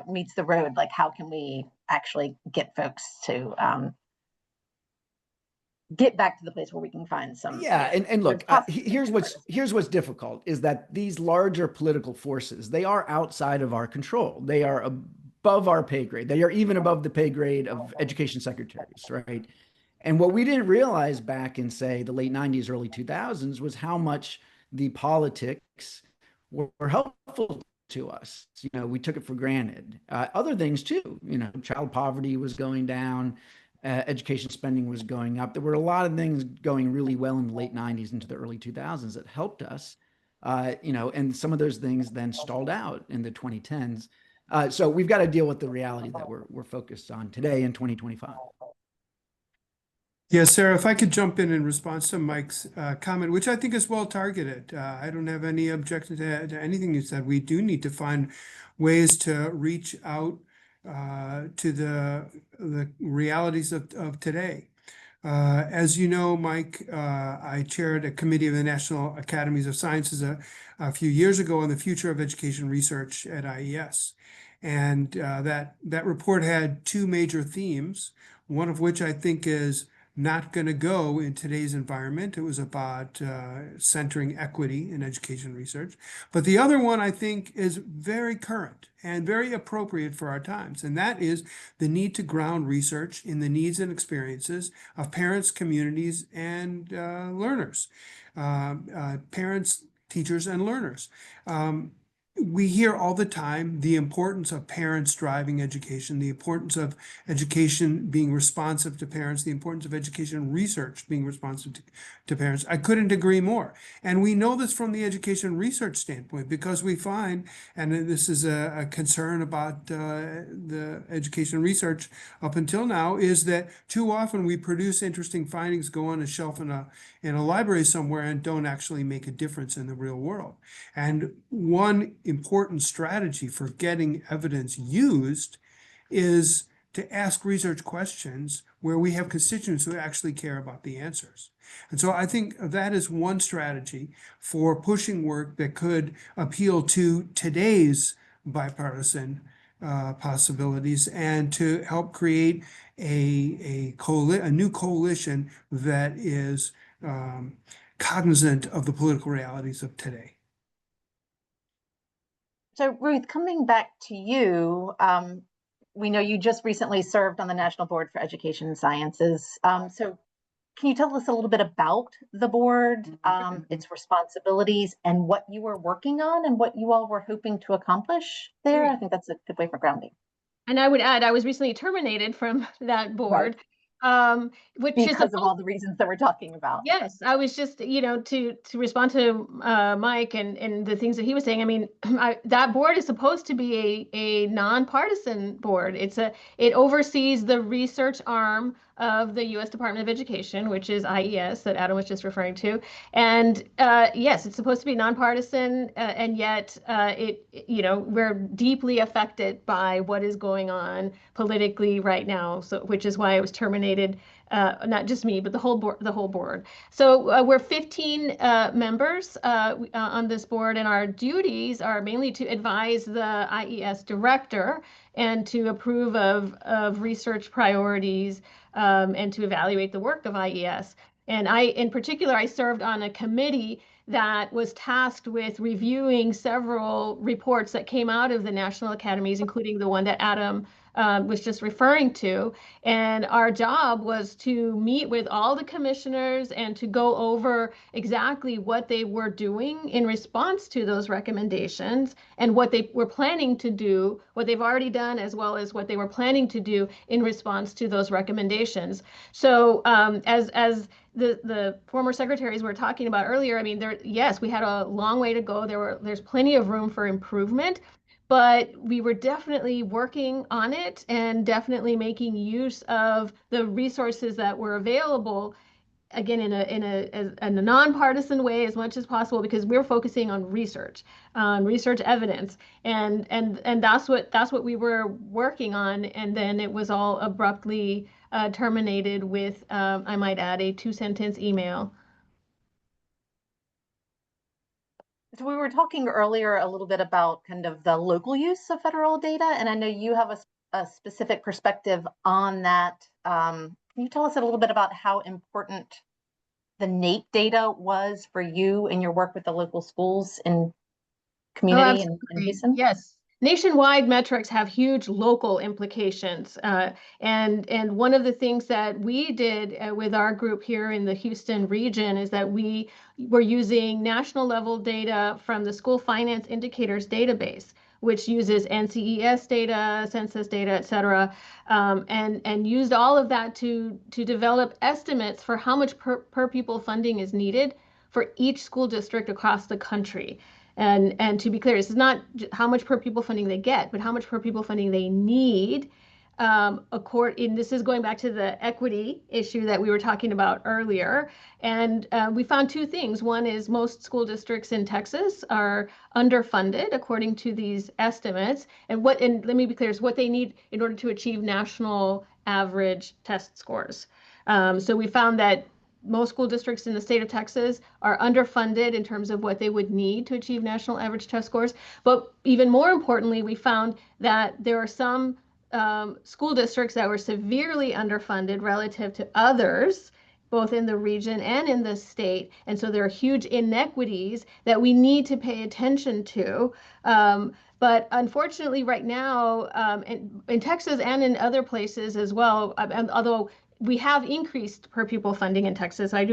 meets the road, like how can we actually get folks to get back to the place where we can find some. And look, here's what's difficult is that these larger political forces, they are outside of our control. They are above our pay grade. They are even above the pay grade of education secretaries, right? And what we didn't realize back in, say, the late 90s, early 2000s was how much the politics were helpful to us. We took it for granted. Other things too, child poverty was going down, education spending was going up. There were a lot of things going really well in the late 90s into the early 2000s that helped us, and some of those things then stalled out in the 2010s. So we've got to deal with the reality that we're focused on today in 2025. Yeah, Sarah, if I could jump in response to Mike's comment, which I think is well targeted. I don't have any objection to anything you said. We do need to find ways to reach out to the realities of today. As you know, Mike, I chaired a committee of the National Academies of Sciences a few years ago on the future of education research at IES. And that report had two major themes, one of which I think is not going to go in today's environment. It was about centering equity in education research. But the other one I think is very current and very appropriate for our times, and that is the need to ground research in the needs and experiences of parents, communities, and learners, parents, teachers, and learners. We hear all the time the importance of parents driving education, the importance of education being responsive to parents, the importance of education research being responsive to parents. I couldn't agree more. And we know this from the education research standpoint because we find, and this is a concern about the education research up until now, is that too often we produce interesting findings, go on a shelf in a library somewhere, and don't actually make a difference in the real world. And one important strategy for getting evidence used is to ask research questions where we have constituents who actually care about the answers. And so I think that is one strategy for pushing work that could appeal to today's bipartisan possibilities and to help create a new coalition that is cognizant of the political realities of today. So Ruth, coming back to you, we know you just recently served on the National Board for Education and Sciences. So can you tell us a little bit about the board, its responsibilities, and what you were working on and what you all were hoping to accomplish there? I think that's a good way for grounding. And I would add, I was recently terminated from that board, which is because of all the reasons that we're talking about. Yes, I was just, to respond to Mike and the things that he was saying. I mean, that board is supposed to be a nonpartisan board. It oversees the research arm of the U.S. Department of Education, which is IES that Adam was just referring to. And yes, it's supposed to be nonpartisan, and yet we're deeply affected by what is going on politically right now. So, which is why I was terminated. Not just me, but the whole board. The whole board. So we're 15 members on this board, and our duties are mainly to advise the IES director and to approve of research priorities and to evaluate the work of IES. And in particular, I served on a committee that was tasked with reviewing several reports that came out of the national academies, including the one that Adam was just referring to. And our job was to meet with all the commissioners and to go over exactly what they were doing in response to those recommendations and what they were planning to do, what they've already done, as well as what they were planning to do in response to those recommendations. So as the former secretaries were talking about earlier, I mean, yes, we had a long way to go. There's plenty of room for improvement, but we were definitely working on it and definitely making use of the resources that were available, again, in a nonpartisan way as much as possible, because we're focusing on research evidence, and that's what we were working on. And then it was all abruptly terminated with, I might add, a 2-sentence email. So we were talking earlier a little bit about kind of the local use of federal data, and I know you have a specific perspective on that. Can you tell us a little bit about how important the NAEP data was for you in your work with the local schools and community in Houston? Yes. Nationwide metrics have huge local implications. And one of the things that we did with our group here in the Houston region is that we were using national level data from the School Finance Indicators database, which uses NCES data, census data, et cetera, and used all of that to develop estimates for how much per pupil funding is needed for each school district across the country. And to be clear, this is not how much per pupil funding they get, but how much per pupil funding they need. This is going back to the equity issue that we were talking about earlier. And we found two things. One is most school districts in Texas are underfunded according to these estimates. And let me be clear, is what they need in order to achieve national average test scores. So we found that most school districts in the state of Texas are underfunded in terms of what they would need to achieve national average test scores. But even more importantly, we found that there are some school districts that were severely underfunded relative to others, both in the region and in the state. And so there are huge inequities that we need to pay attention to. But unfortunately, right now, in Texas and in other places as well, although we have increased per pupil funding in Texas, I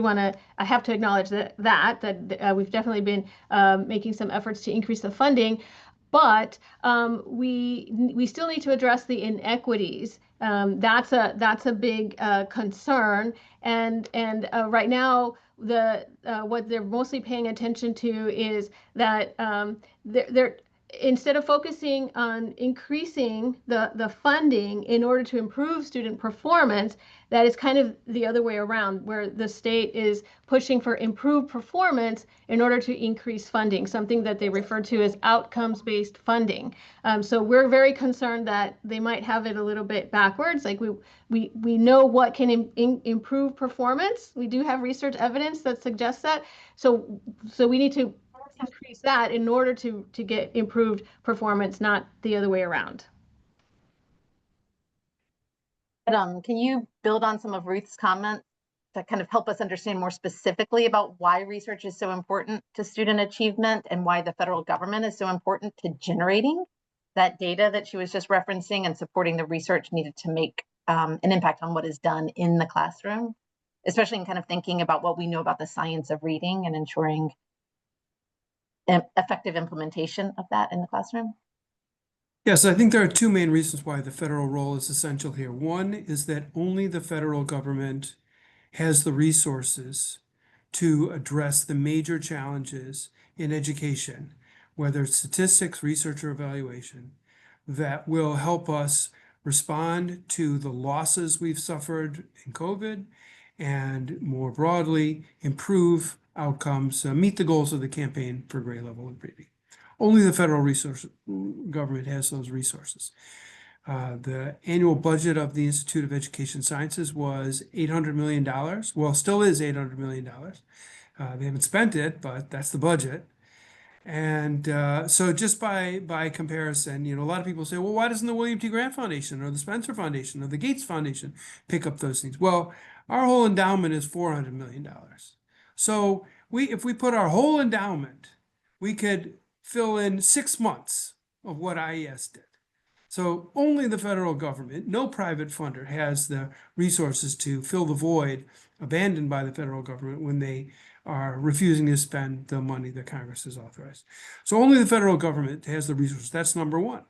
have to acknowledge that we've definitely been making some efforts to increase the funding. But we still need to address the inequities. That's a big concern. And right now, what they're mostly paying attention to is that they're instead of focusing on increasing the funding in order to improve student performance, that is kind of the other way around, where the state is pushing for improved performance in order to increase funding, something that they refer to as outcomes-based funding. So we're very concerned that they might have it a little bit backwards. Like we know what can improve performance. We do have research evidence that suggests that. So we need to increase that in order to get improved performance, not the other way around. Can you build on some of Ruth's comments to kind of help us understand more specifically about why research is so important to student achievement and why the federal government is so important to generating that data that she was just referencing and supporting the research needed to make an impact on what is done in the classroom, especially in kind of thinking about what we know about the science of reading and ensuring effective implementation of that in the classroom? Yes, I think there are two main reasons why the federal role is essential here. One is that only the federal government has the resources to address the major challenges in education, whether it's statistics, research, or evaluation, that will help us respond to the losses we've suffered in COVID and more broadly improve outcomes, meet the goals of the campaign for grade level of reading. Only the federal government has those resources. The annual budget of the Institute of Education Sciences was $800 million. Well, still is $800 million. They haven't spent it, but that's the budget. And so just by comparison, a lot of people say, well, why doesn't the William T. Grant Foundation or the Spencer Foundation or the Gates Foundation pick up those things? Well, our whole endowment is $400 million. So if we put our whole endowment, we could fill in 6 months of what IES did. So only the federal government, no private funder, has the resources to fill the void abandoned by the federal government when they are refusing to spend the money that Congress has authorized. So only the federal government has the resources. That's number one.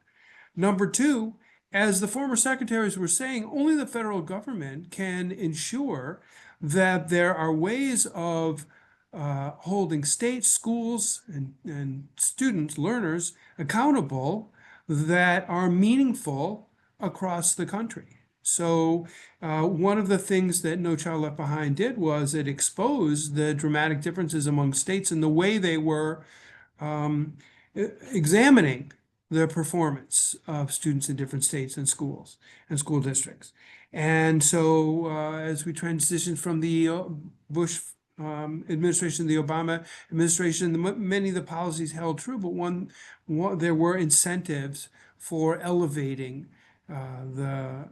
Number two, as the former secretaries were saying, only the federal government can ensure that there are ways of holding states, schools, and students, learners accountable that are meaningful across the country. So one of the things that No Child Left Behind did was it exposed the dramatic differences among states in the way they were examining the performance of students in different states and schools and school districts. And so as we transitioned from the Bush administration, the Obama administration, many of the policies held true, but there were incentives for elevating the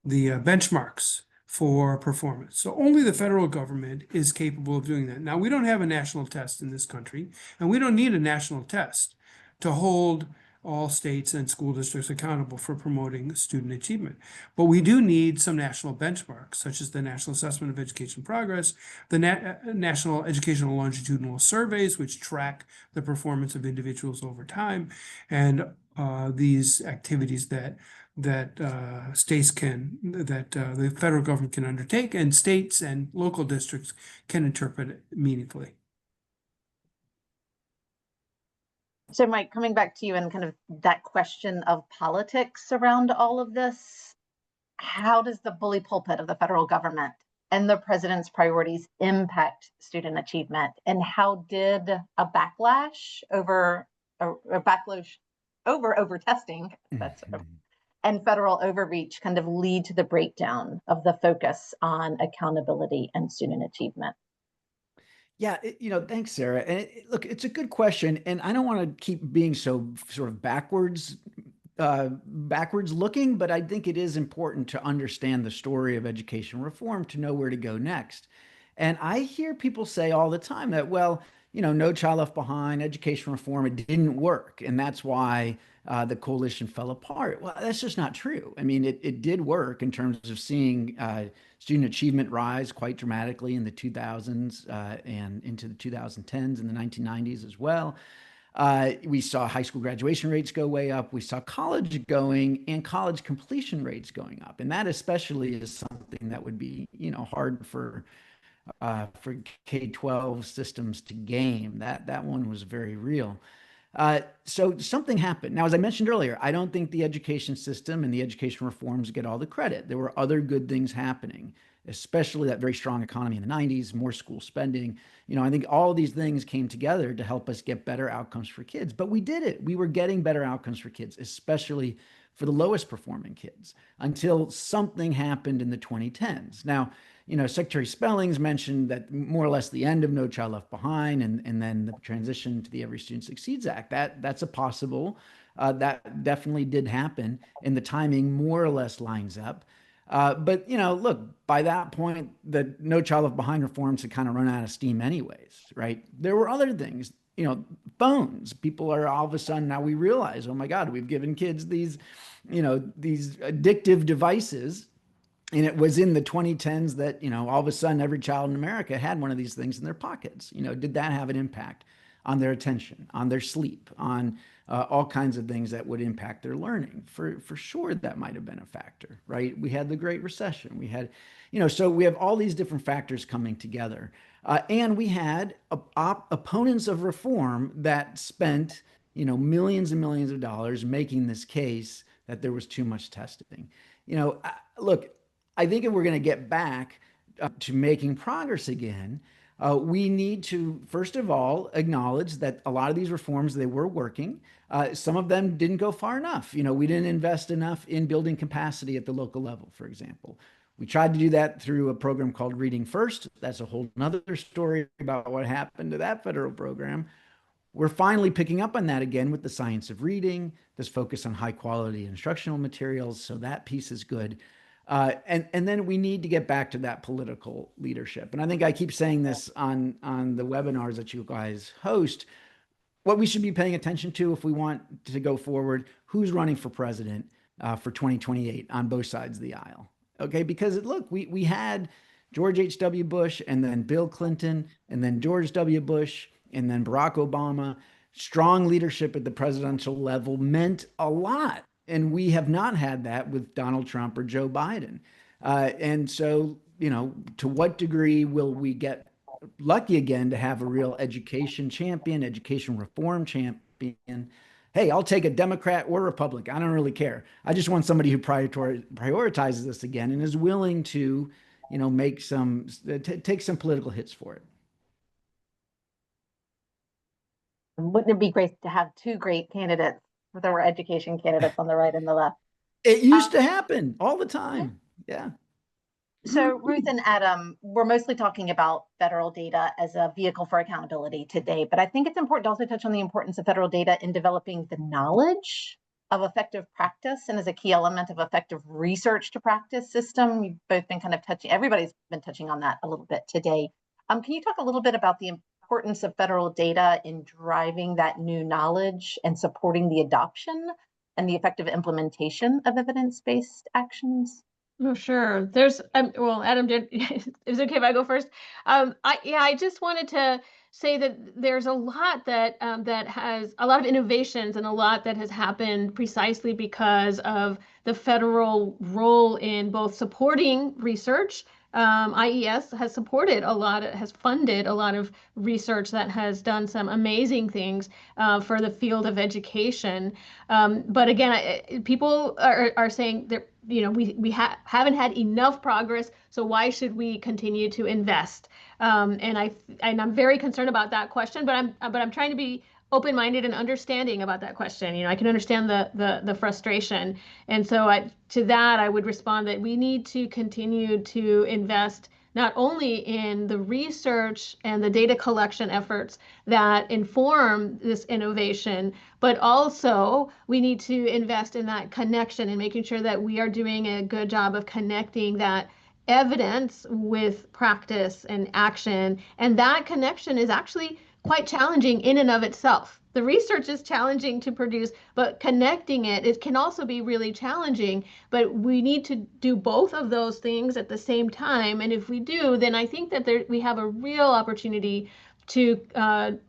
benchmarks for performance. So only the federal government is capable of doing that. Now, we don't have a national test in this country, and we don't need a national test to hold all states and school districts accountable for promoting student achievement. But we do need some national benchmarks, such as the National Assessment of Education Progress, the National Educational Longitudinal Surveys, which track the performance of individuals over time, and these activities that states the federal government can undertake, and states and local districts can interpret meaningfully. So Mike, coming back to you and kind of that question of politics around all of this, how does the bully pulpit of the federal government and the president's priorities impact student achievement? And how did a backlash over testing, and federal overreach kind of lead to the breakdown of the focus on accountability and student achievement? Yeah, thanks, Sarah. And look, it's a good question, and I don't want to keep being so sort of backwards looking, but I think it is important to understand the story of education reform to know where to go next. And I hear people say all the time that, well, No Child Left Behind, education reform, it didn't work, and that's why the coalition fell apart. Well, that's just not true. I mean, it did work in terms of seeing student achievement rise quite dramatically in the 2000s and into the 2010s and the 1990s as well. We saw high school graduation rates go way up. We saw college going and college completion rates going up. And that especially is something that would be, hard for K-12 systems to game. That one was very real. So something happened. Now, as I mentioned earlier, I don't think the education system and the education reforms get all the credit. There were other good things happening, especially that very strong economy in the 90s, more school spending. I think all of these things came together to help us get better outcomes for kids. But we did it. We were getting better outcomes for kids, especially for the lowest performing kids, until something happened in the 2010s. Now, Secretary Spellings mentioned that more or less the end of No Child Left Behind and then the transition to the Every Student Succeeds Act. That's a possible. That definitely did happen, and the timing more or less lines up. But look, by that point, the No Child Left Behind reforms had kind of run out of steam anyways, right? There were other things, phones. People are all of a sudden now we realize, oh my God, we've given kids these addictive devices. And it was in the 2010s that, all of a sudden every child in America had one of these things in their pockets. Did that have an impact on their attention, on their sleep, on all kinds of things that would impact their learning? For sure, that might have been a factor, right? We had the Great Recession. We had, so we have all these different factors coming together. And we had opponents of reform that spent, millions and millions of dollars making this case that there was too much testing. Look, I think if we're going to get back to making progress again, we need to, first of all, acknowledge that a lot of these reforms, they were working. Some of them didn't go far enough. We didn't invest enough in building capacity at the local level, for example. We tried to do that through a program called Reading First. That's a whole nother story about what happened to that federal program. We're finally picking up on that again with the science of reading, this focus on high quality instructional materials. So that piece is good. And then we need to get back to that political leadership. And I think I keep saying this on the webinars that you guys host. What we should be paying attention to if we want to go forward, who's running for president for 2028 on both sides of the aisle. Okay, because look, we had George H.W. Bush and then Bill Clinton and then George W. Bush and then Barack Obama. Strong leadership at the presidential level meant a lot. And we have not had that with Donald Trump or Joe Biden. And so, to what degree will we get lucky again to have a real education champion, education reform champion? Hey, I'll take a Democrat or Republican. I don't really care. I just want somebody who prioritizes this again and is willing to, make take some political hits for it. Wouldn't it be great to have two great candidates? There were education candidates on the right and the left. It used to happen all the time. Yeah. So Ruth and Adam, we're mostly talking about federal data as a vehicle for accountability today, but I think it's important to also touch on the importance of federal data in developing the knowledge of effective practice and as a key element of effective research to practice system. You've both been kind of everybody's been touching on that a little bit today. Can you talk a little bit about the importance of federal data in driving that new knowledge and supporting the adoption and the effective implementation of evidence-based actions? Oh, sure. There's well, Adam did. Is it okay if I go first? I just wanted to say that there's a lot that has a lot of innovations and a lot that has happened precisely because of the federal role in both supporting research. IES has supported a lot, has funded a lot of research that has done some amazing things for the field of education. But again, people are saying that we haven't had enough progress, so why should we continue to invest? And I'm very concerned about that question, but I'm trying to be open-minded and understanding about that question. You know, I can understand the frustration. And so to that, I would respond that we need to continue to invest not only in the research and the data collection efforts that inform this innovation, but also we need to invest in that connection and making sure that we are doing a good job of connecting that evidence with practice and action. And that connection is actually quite challenging in and of itself. The research is challenging to produce, but connecting it can also be really challenging. But we need to do both of those things at the same time. And if we do, then I think that we have a real opportunity to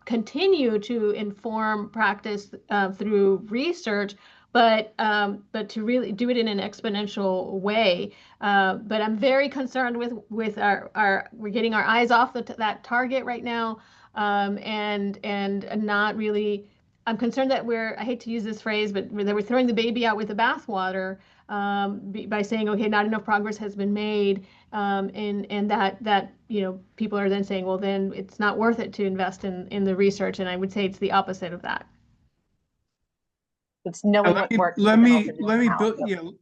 continue to inform practice through research, but to really do it in an exponential way. But I'm very concerned with we're getting our eyes off that target right now. And not really, I'm concerned that I hate to use this phrase, but that we're throwing the baby out with the bathwater by saying, okay, not enough progress has been made, and that you know, people are then saying, well, then it's not worth it to invest in the research, and I would say it's the opposite of that. It's knowing what works, but then also knowing how.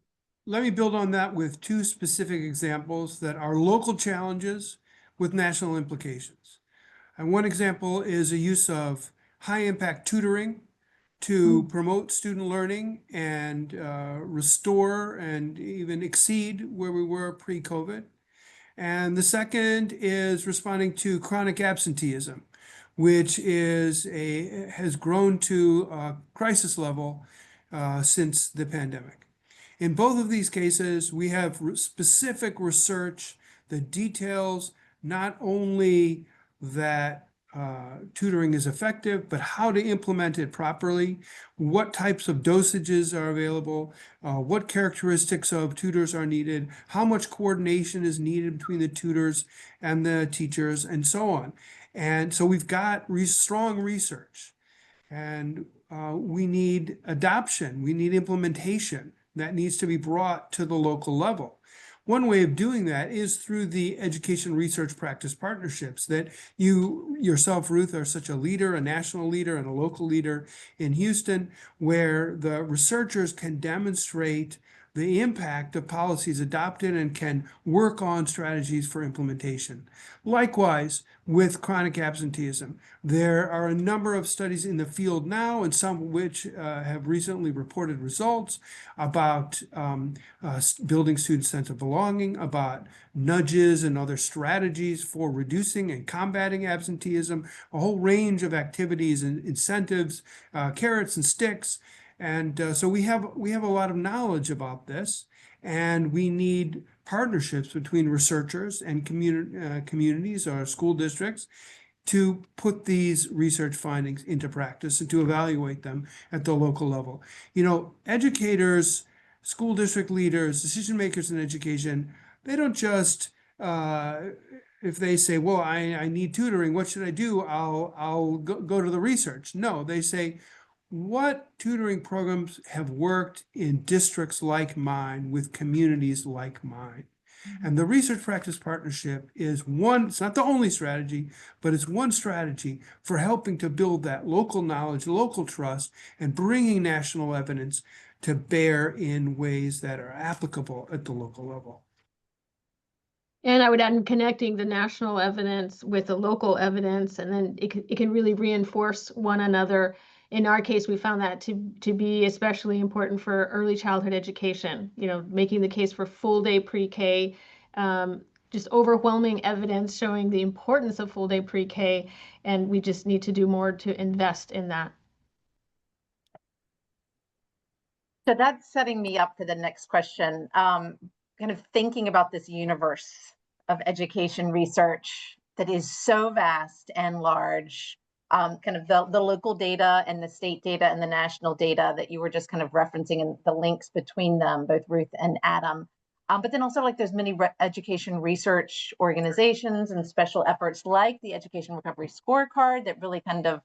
Let me build on that with two specific examples that are local challenges with national implications. And one example is a use of high impact tutoring to promote student learning and restore and even exceed where we were pre-COVID. And the second is responding to chronic absenteeism, which has grown to a crisis level since the pandemic. In both of these cases, we have specific research that details not only that tutoring is effective, but how to implement it properly, what types of dosages are available, what characteristics of tutors are needed, how much coordination is needed between the tutors and the teachers, and so on. And so we've got strong research, and we need adoption, we need implementation that needs to be brought to the local level. One way of doing that is through the education research practice partnerships that you yourself, Ruth, are such a leader, a national leader and a local leader in Houston, where the researchers can demonstrate the impact of policies adopted and can work on strategies for implementation. Likewise, with chronic absenteeism, there are a number of studies in the field now, and some of which have recently reported results about building student sense of belonging, about nudges and other strategies for reducing and combating absenteeism, a whole range of activities and incentives, carrots and sticks. And so we have a lot of knowledge about this, and we need partnerships between researchers and communities or school districts to put these research findings into practice and to evaluate them at the local level. You know, educators, school district leaders, decision makers in education, they don't just, if they say, well, I need tutoring, what should I do? I'll go to the research. No, they say, what tutoring programs have worked in districts like mine with communities like mine? And the research practice partnership is one, it's not the only strategy, but it's one strategy for helping to build that local knowledge, local trust, and bringing national evidence to bear in ways that are applicable at the local level. And I would add connecting the national evidence with the local evidence, and then it can really reinforce one another. In our case, we found that to be especially important for early childhood education, you know, making the case for full day pre-K, just overwhelming evidence showing the importance of full day pre-K, and we just need to do more to invest in that. So that's setting me up for the next question. Kind of thinking about this universe of education research that is so vast and large, kind of the local data and the state data and the national data that you were just kind of referencing, and the links between them, both Ruth and Adam. But then also, like, there's many education research organizations and special efforts like the Education Recovery Scorecard that really kind of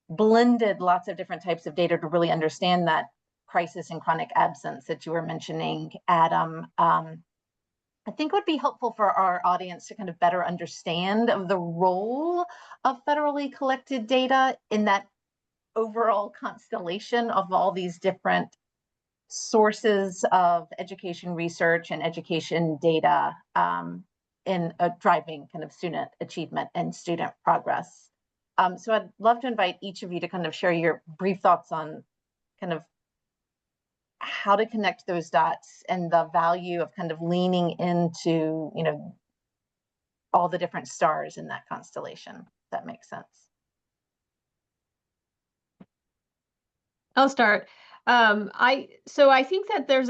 blended lots of different types of data to really understand that crisis and chronic absence that you were mentioning, Adam. I think it would be helpful for our audience to kind of better understand of the role of federally collected data in that overall constellation of all these different sources of education research and education data in driving kind of student achievement and student progress. So I'd love to invite each of you to kind of share your brief thoughts on kind of how to connect those dots and the value of kind of leaning into, you know, all the different stars in that constellation, if that makes sense. I'll start. I think that there's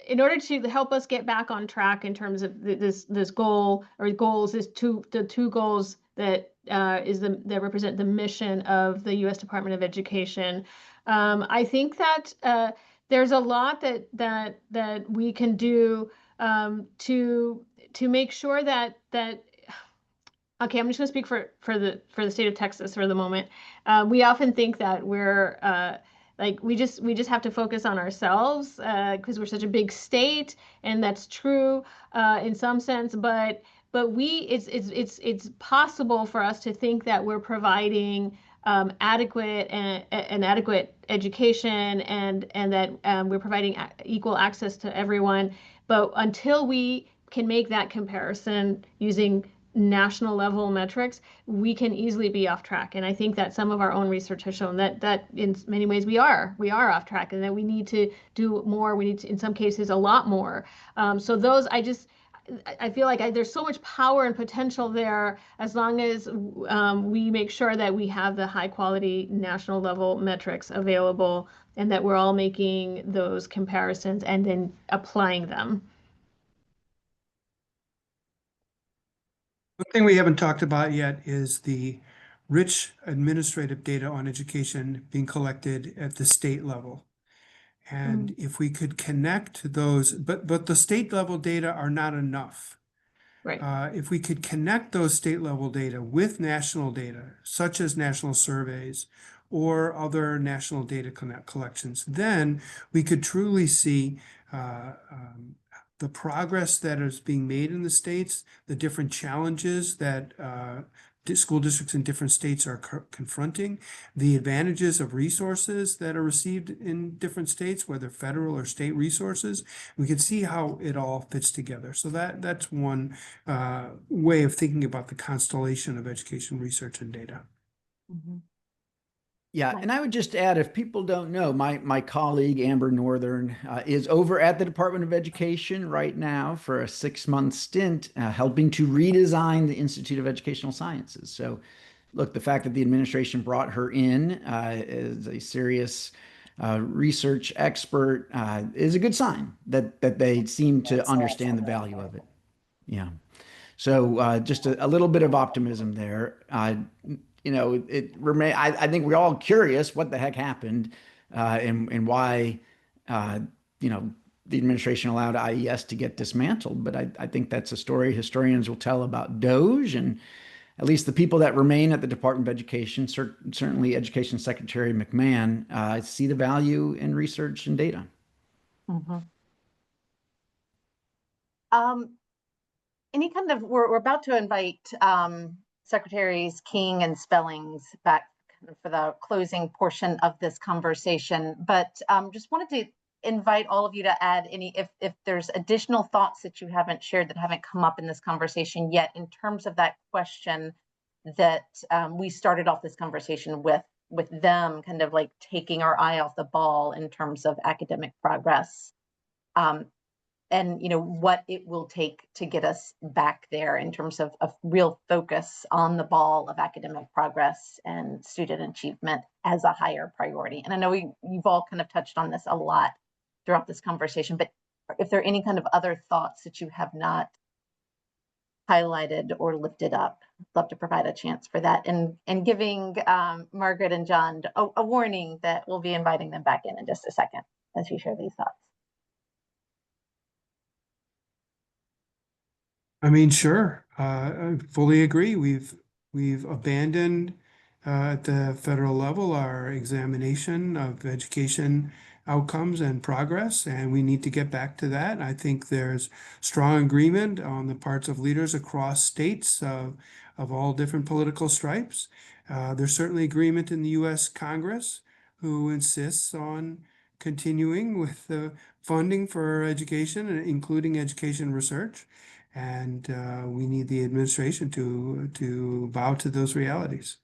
in order to help us get back on track in terms of this goal or goals, the two goals that that represent the mission of the U.S. Department of Education. I think that there's a lot that we can do to make sure that okay, I'm just going to speak for the state of Texas for the moment. We often think that we're like we just have to focus on ourselves because we're such a big state, and that's true in some sense. But it's possible for us to think that we're providing adequate and adequate education and that we're providing equal access to everyone. But until we can make that comparison using national level metrics, we can easily be off track. And I think that some of our own research has shown that in many ways we are off track, and that we need to do more. We need to, in some cases, a lot more. So those, I feel like there's so much power and potential there as long as we make sure that we have the high quality national level metrics available, and that we're all making those comparisons and then applying them. One thing we haven't talked about yet is the rich administrative data on education being collected at the state level. And if we could connect those, but the state level data are not enough. Right. If we could connect those state level data with national data, such as national surveys or other national data collections, then we could truly see the progress that is being made in the states, the different challenges that school districts in different states are confronting, the advantages of resources that are received in different states, whether federal or state resources. We can see how it all fits together. So that's one way of thinking about the constellation of education research and data. Mm-hmm. Yeah, and I would just add, if people don't know, my colleague Amber Northern is over at the Department of Education right now for a 6-month stint, helping to redesign the Institute of Educational Sciences. So, look, the fact that the administration brought her in as a serious research expert is a good sign that they seem to understand the value of it. Yeah. So just a little bit of optimism there. You know, I think we're all curious what the heck happened and why, you know, the administration allowed IES to get dismantled. But I think that's a story historians will tell about DOGE, and at least the people that remain at the Department of Education, certainly Education Secretary McMahon, see the value in research and data. Mm-hmm. Any kind of, we're about to invite Secretaries King and Spellings back for the closing portion of this conversation, but just wanted to invite all of you to add any, if there's additional thoughts that you haven't shared that haven't come up in this conversation yet, in terms of that question that we started off this conversation with them kind of like taking our eye off the ball in terms of academic progress. And you know what it will take to get us back there in terms of real focus on the ball of academic progress and student achievement as a higher priority. And I know you've all kind of touched on this a lot throughout this conversation, but if there are any kind of other thoughts that you have not highlighted or lifted up, I'd love to provide a chance for that, and giving Margaret and John a warning that we'll be inviting them back in just a second as you share these thoughts. I mean, sure. I fully agree. We've abandoned at the federal level our examination of education outcomes and progress, and we need to get back to that. I think there's strong agreement on the parts of leaders across states of all different political stripes. There's certainly agreement in the U.S. Congress, who insists on continuing with the funding for education, including education research. And we need the administration to bow to those realities.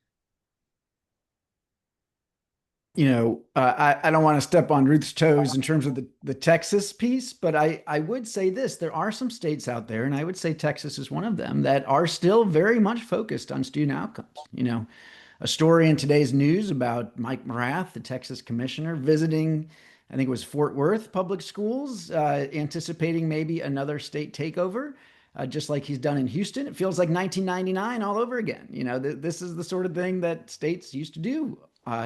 I don't want to step on Ruth's toes in terms of the Texas piece, but I would say this, there are some states out there, and I would say Texas is one of them, that are still very much focused on student outcomes. A story in today's news about Mike Morath, the Texas commissioner, visiting, I think it was Fort Worth public schools, anticipating maybe another state takeover, just like he's done in Houston. It feels like 1999 all over again. This is the sort of thing that states used to do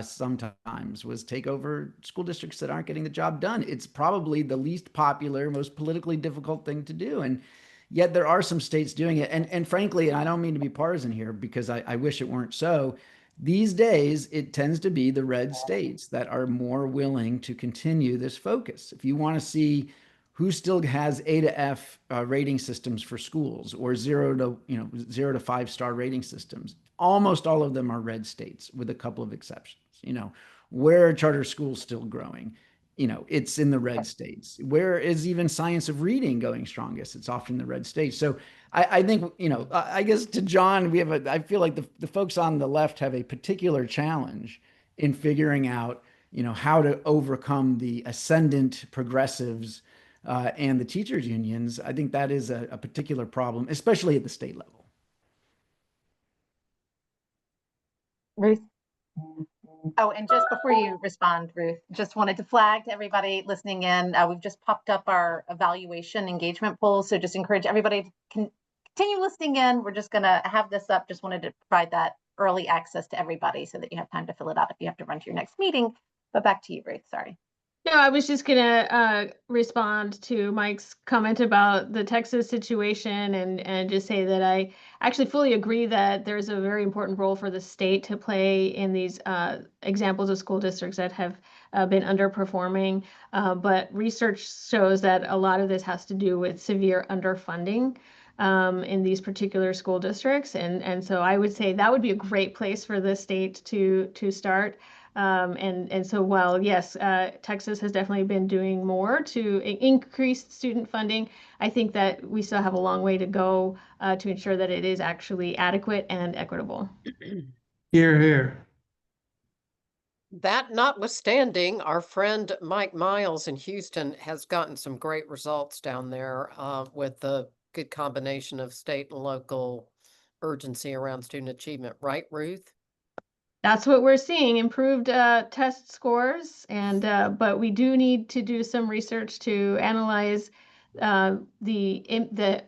sometimes, was take over school districts that aren't getting the job done. It's probably the least popular, most politically difficult thing to do. And yet there are some states doing it. And frankly, and I don't mean to be partisan here because I wish it weren't so, these days it tends to be the red states that are more willing to continue this focus. If you want to see who still has A to F rating systems for schools, or 0 to 5 star rating systems, almost all of them are red states with a couple of exceptions. Where are charter schools still growing? It's in the red states. Where is even science of reading going strongest? It's often the red states. So I think, I guess to John, I feel like the folks on the left have a particular challenge in figuring out, how to overcome the ascendant progressives and the teachers unions. I think that is a particular problem, especially at the state level. Ruth? Oh, and just before you respond, Ruth, just wanted to flag to everybody listening in, we've just popped up our evaluation engagement poll. So just encourage everybody to continue listening in. We're just going to have this up. Just wanted to provide that early access to everybody so that you have time to fill it out if you have to run to your next meeting. But back to you, Ruth. Sorry. No, I was just gonna respond to Mike's comment about the Texas situation and just say that I actually fully agree that there's a very important role for the state to play in these examples of school districts that have been underperforming. But research shows that a lot of this has to do with severe underfunding in these particular school districts, and so I would say that would be a great place for the state to start. And so while yes, Texas has definitely been doing more to increase student funding, I think that we still have a long way to go to ensure that it is actually adequate and equitable. Here, here. That notwithstanding, our friend Mike Miles in Houston has gotten some great results down there with the good combination of state and local urgency around student achievement. Right, Ruth? That's what we're seeing, improved test scores, and but we do need to do some research to analyze the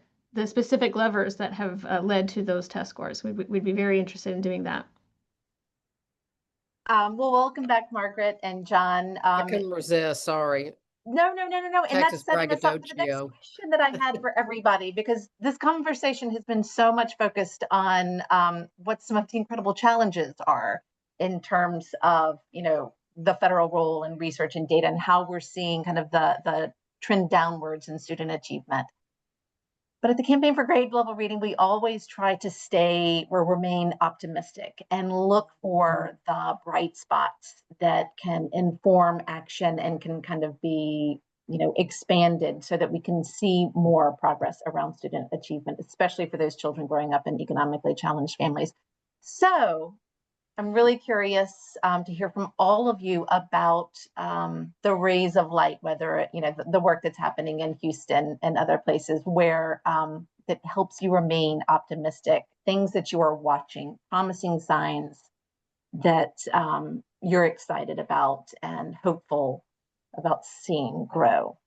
specific levers that have led to those test scores. We'd be very interested in doing that. Well, welcome back, Margaret and John. I couldn't resist, sorry. No. And that's Texas setting us up for the next braggadocio. question that I had for everybody, because this conversation has been so much focused on what some of the incredible challenges are in terms of, the federal role in research and data and how we're seeing kind of the trend downwards in student achievement. But at the Campaign for Grade Level Reading, we always try to stay or remain optimistic and look for the bright spots that can inform action and can kind of be, expanded so that we can see more progress around student achievement, especially for those children growing up in economically challenged families. So I'm really curious to hear from all of you about the rays of light, whether, the work that's happening in Houston and other places where that helps you remain optimistic, things that you are watching, promising signs that you're excited about and hopeful about seeing grow.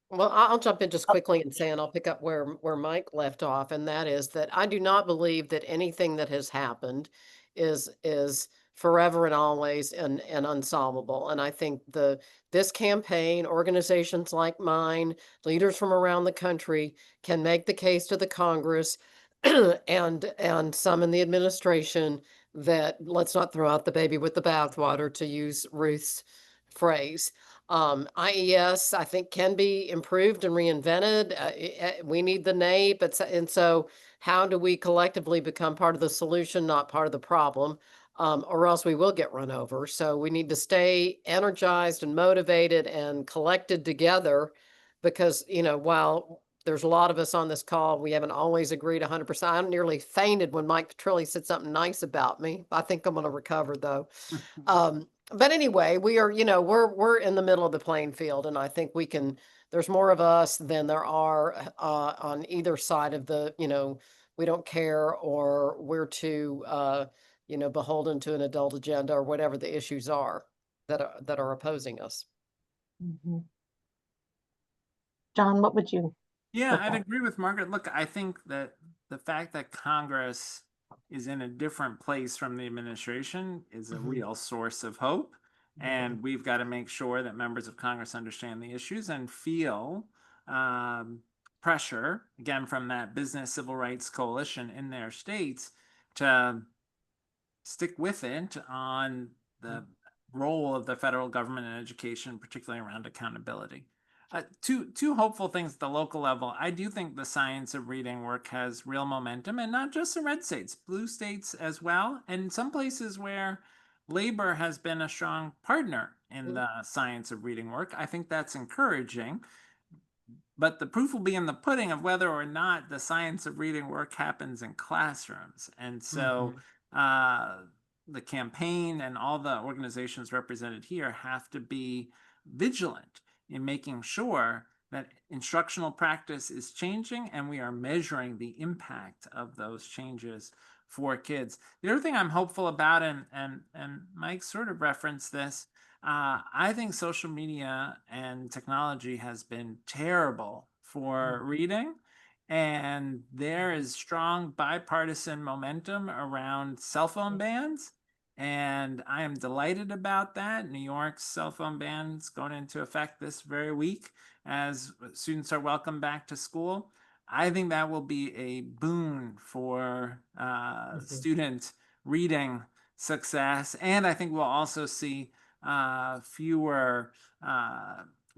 Well, I'll jump in just quickly and say, and I'll pick up where Mike left off, and that is that I do not believe that anything that has happened is forever and always and unsolvable. And I think this campaign, organizations like mine, leaders from around the country can make the case to the Congress and some in the administration that let's not throw out the baby with the bathwater, to use Ruth's phrase. IES, I think, can be improved and reinvented. We need the NAEP. And so how do we collectively become part of the solution, not part of the problem? Or else we will get run over. So we need to stay energized and motivated and collected together, because, while there's a lot of us on this call, we haven't always agreed 100%. I nearly fainted when Mike Petrilli said something nice about me. I think I'm going to recover, though. But anyway, we are, we're in the middle of the playing field, and I think there's more of us than there are on either side of the, we don't care, or we're too, beholden to an adult agenda, or whatever the issues are that are opposing us. Mhm. John, what would you? Yeah, I'd agree with Margaret. Look, I think that the fact that Congress is in a different place from the administration is a real source of hope. And we've got to make sure that members of Congress understand the issues and feel pressure, again, from that business civil rights coalition in their states to stick with it on the role of the federal government in education, particularly around accountability. Two hopeful things at the local level. I do think the science of reading work has real momentum, and not just in red states, blue states as well, and in some places where labor has been a strong partner in the science of reading work. I think that's encouraging. But the proof will be in the pudding of whether or not the science of reading work happens in classrooms. And so the campaign and all the organizations represented here have to be vigilant in making sure that instructional practice is changing and we are measuring the impact of those changes for kids. The other thing I'm hopeful about, and Mike sort of referenced this, I think social media and technology has been terrible for reading, and there is strong bipartisan momentum around cell phone bans, and I am delighted about that. New York's cell phone ban is going into effect this very week as students are welcomed back to school. I think that will be a boon for student reading success, and I think we'll also see fewer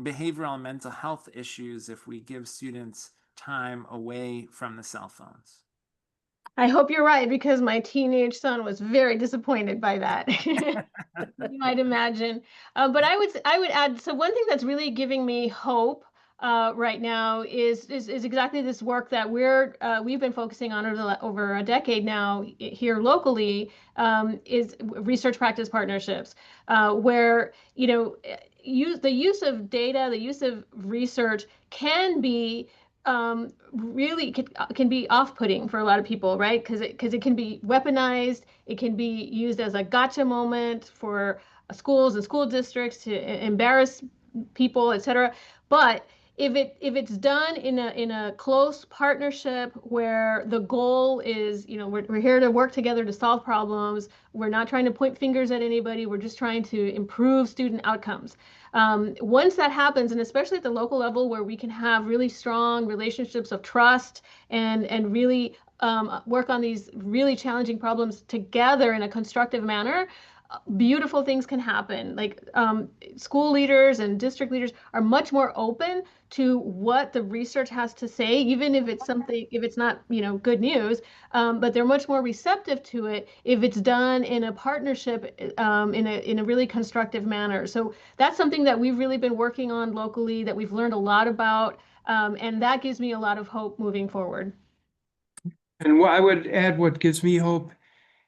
behavioral and mental health issues if we give students time away from the cell phones. I hope you're right, because my teenage son was very disappointed by that. You might imagine. But I would add, so one thing that's really giving me hope right now is exactly this work that we've been focusing on over a decade now here locally, is research practice partnerships, where the use of data, the use of research can be really can be off-putting for a lot of people, right? Because it can be weaponized, it can be used as a gotcha moment for schools and school districts to embarrass people, etc. But if it's done in a close partnership where the goal is, we're here to work together to solve problems. We're not trying to point fingers at anybody. We're just trying to improve student outcomes. Once that happens, and especially at the local level where we can have really strong relationships of trust and really work on these really challenging problems together in a constructive manner, beautiful things can happen. Like school leaders and district leaders are much more open to what the research has to say, even if it's not, good news, but they're much more receptive to it if it's done in a partnership, in a really constructive manner. So that's something that we've really been working on locally, that we've learned a lot about, and that gives me a lot of hope moving forward. And I would add, what gives me hope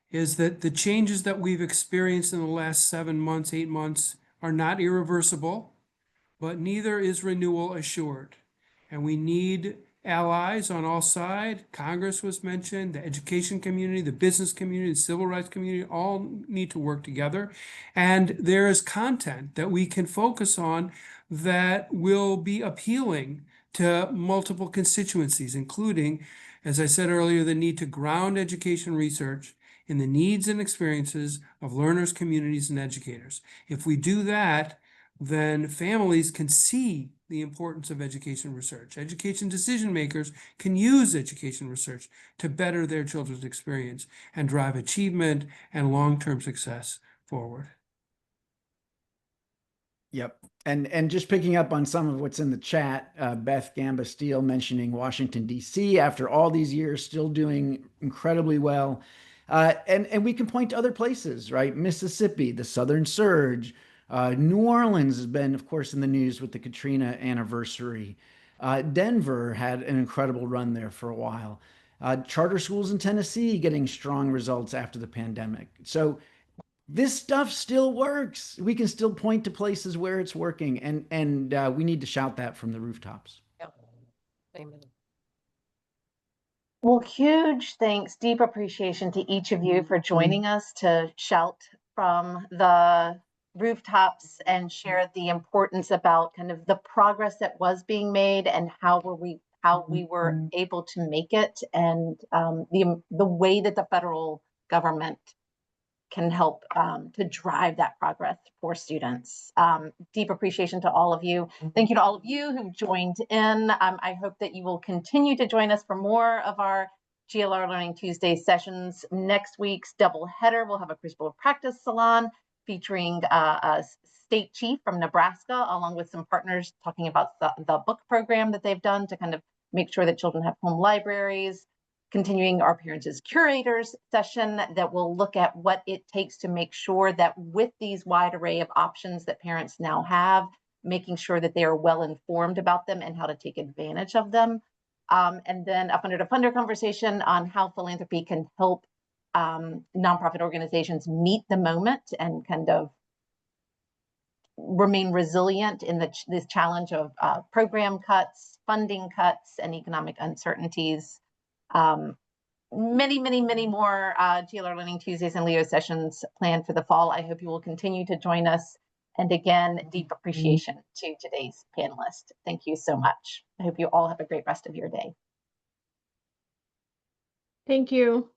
is that the changes that we've experienced in the last 7 months, 8 months are not irreversible, but neither is renewal assured. And we need allies on all sides. Congress was mentioned, the education community, the business community, the civil rights community, all need to work together. And there is content that we can focus on that will be appealing to multiple constituencies, including, as I said earlier, the need to ground education research in the needs and experiences of learners, communities, and educators. If we do that, then families can see the importance of education research. Education decision makers can use education research to better their children's experience and drive achievement and long-term success forward. Yep. And just picking up on some of what's in the chat, Beth Gamba Steele mentioning Washington, D.C. after all these years, still doing incredibly well. And we can point to other places, right? Mississippi, the Southern Surge. New Orleans has been, of course, in the news with the Katrina anniversary. Denver had an incredible run there for a while. Charter schools in Tennessee getting strong results after the pandemic. So this stuff still works. We can still point to places where it's working, and we need to shout that from the rooftops. Yeah. Amen. Well, huge thanks, deep appreciation to each of you for joining us to shout from the rooftops and share the importance about kind of the progress that was being made and how we were able to make it, and the way that the federal government can help to drive that progress for students. Deep appreciation to all of you. Thank you to all of you who joined in. I hope that you will continue to join us for more of our GLR Learning Tuesday sessions. Next week's double header, we'll have a Crucible Practice Salon featuring a state chief from Nebraska, along with some partners talking about the book program that they've done to kind of make sure that children have home libraries. Continuing our Parents as Curators session that will look at what it takes to make sure that with these wide array of options that parents now have, making sure that they are well informed about them and how to take advantage of them. And then a Funder to Funder conversation on how philanthropy can help nonprofit organizations meet the moment and kind of remain resilient in this challenge of program cuts, funding cuts, and economic uncertainties. Many more GLR Learning Tuesdays and Leo sessions planned for the fall. I hope you will continue to join us. And again, deep appreciation to today's panelists. Thank you so much. I hope you all have a great rest of your day. Thank you.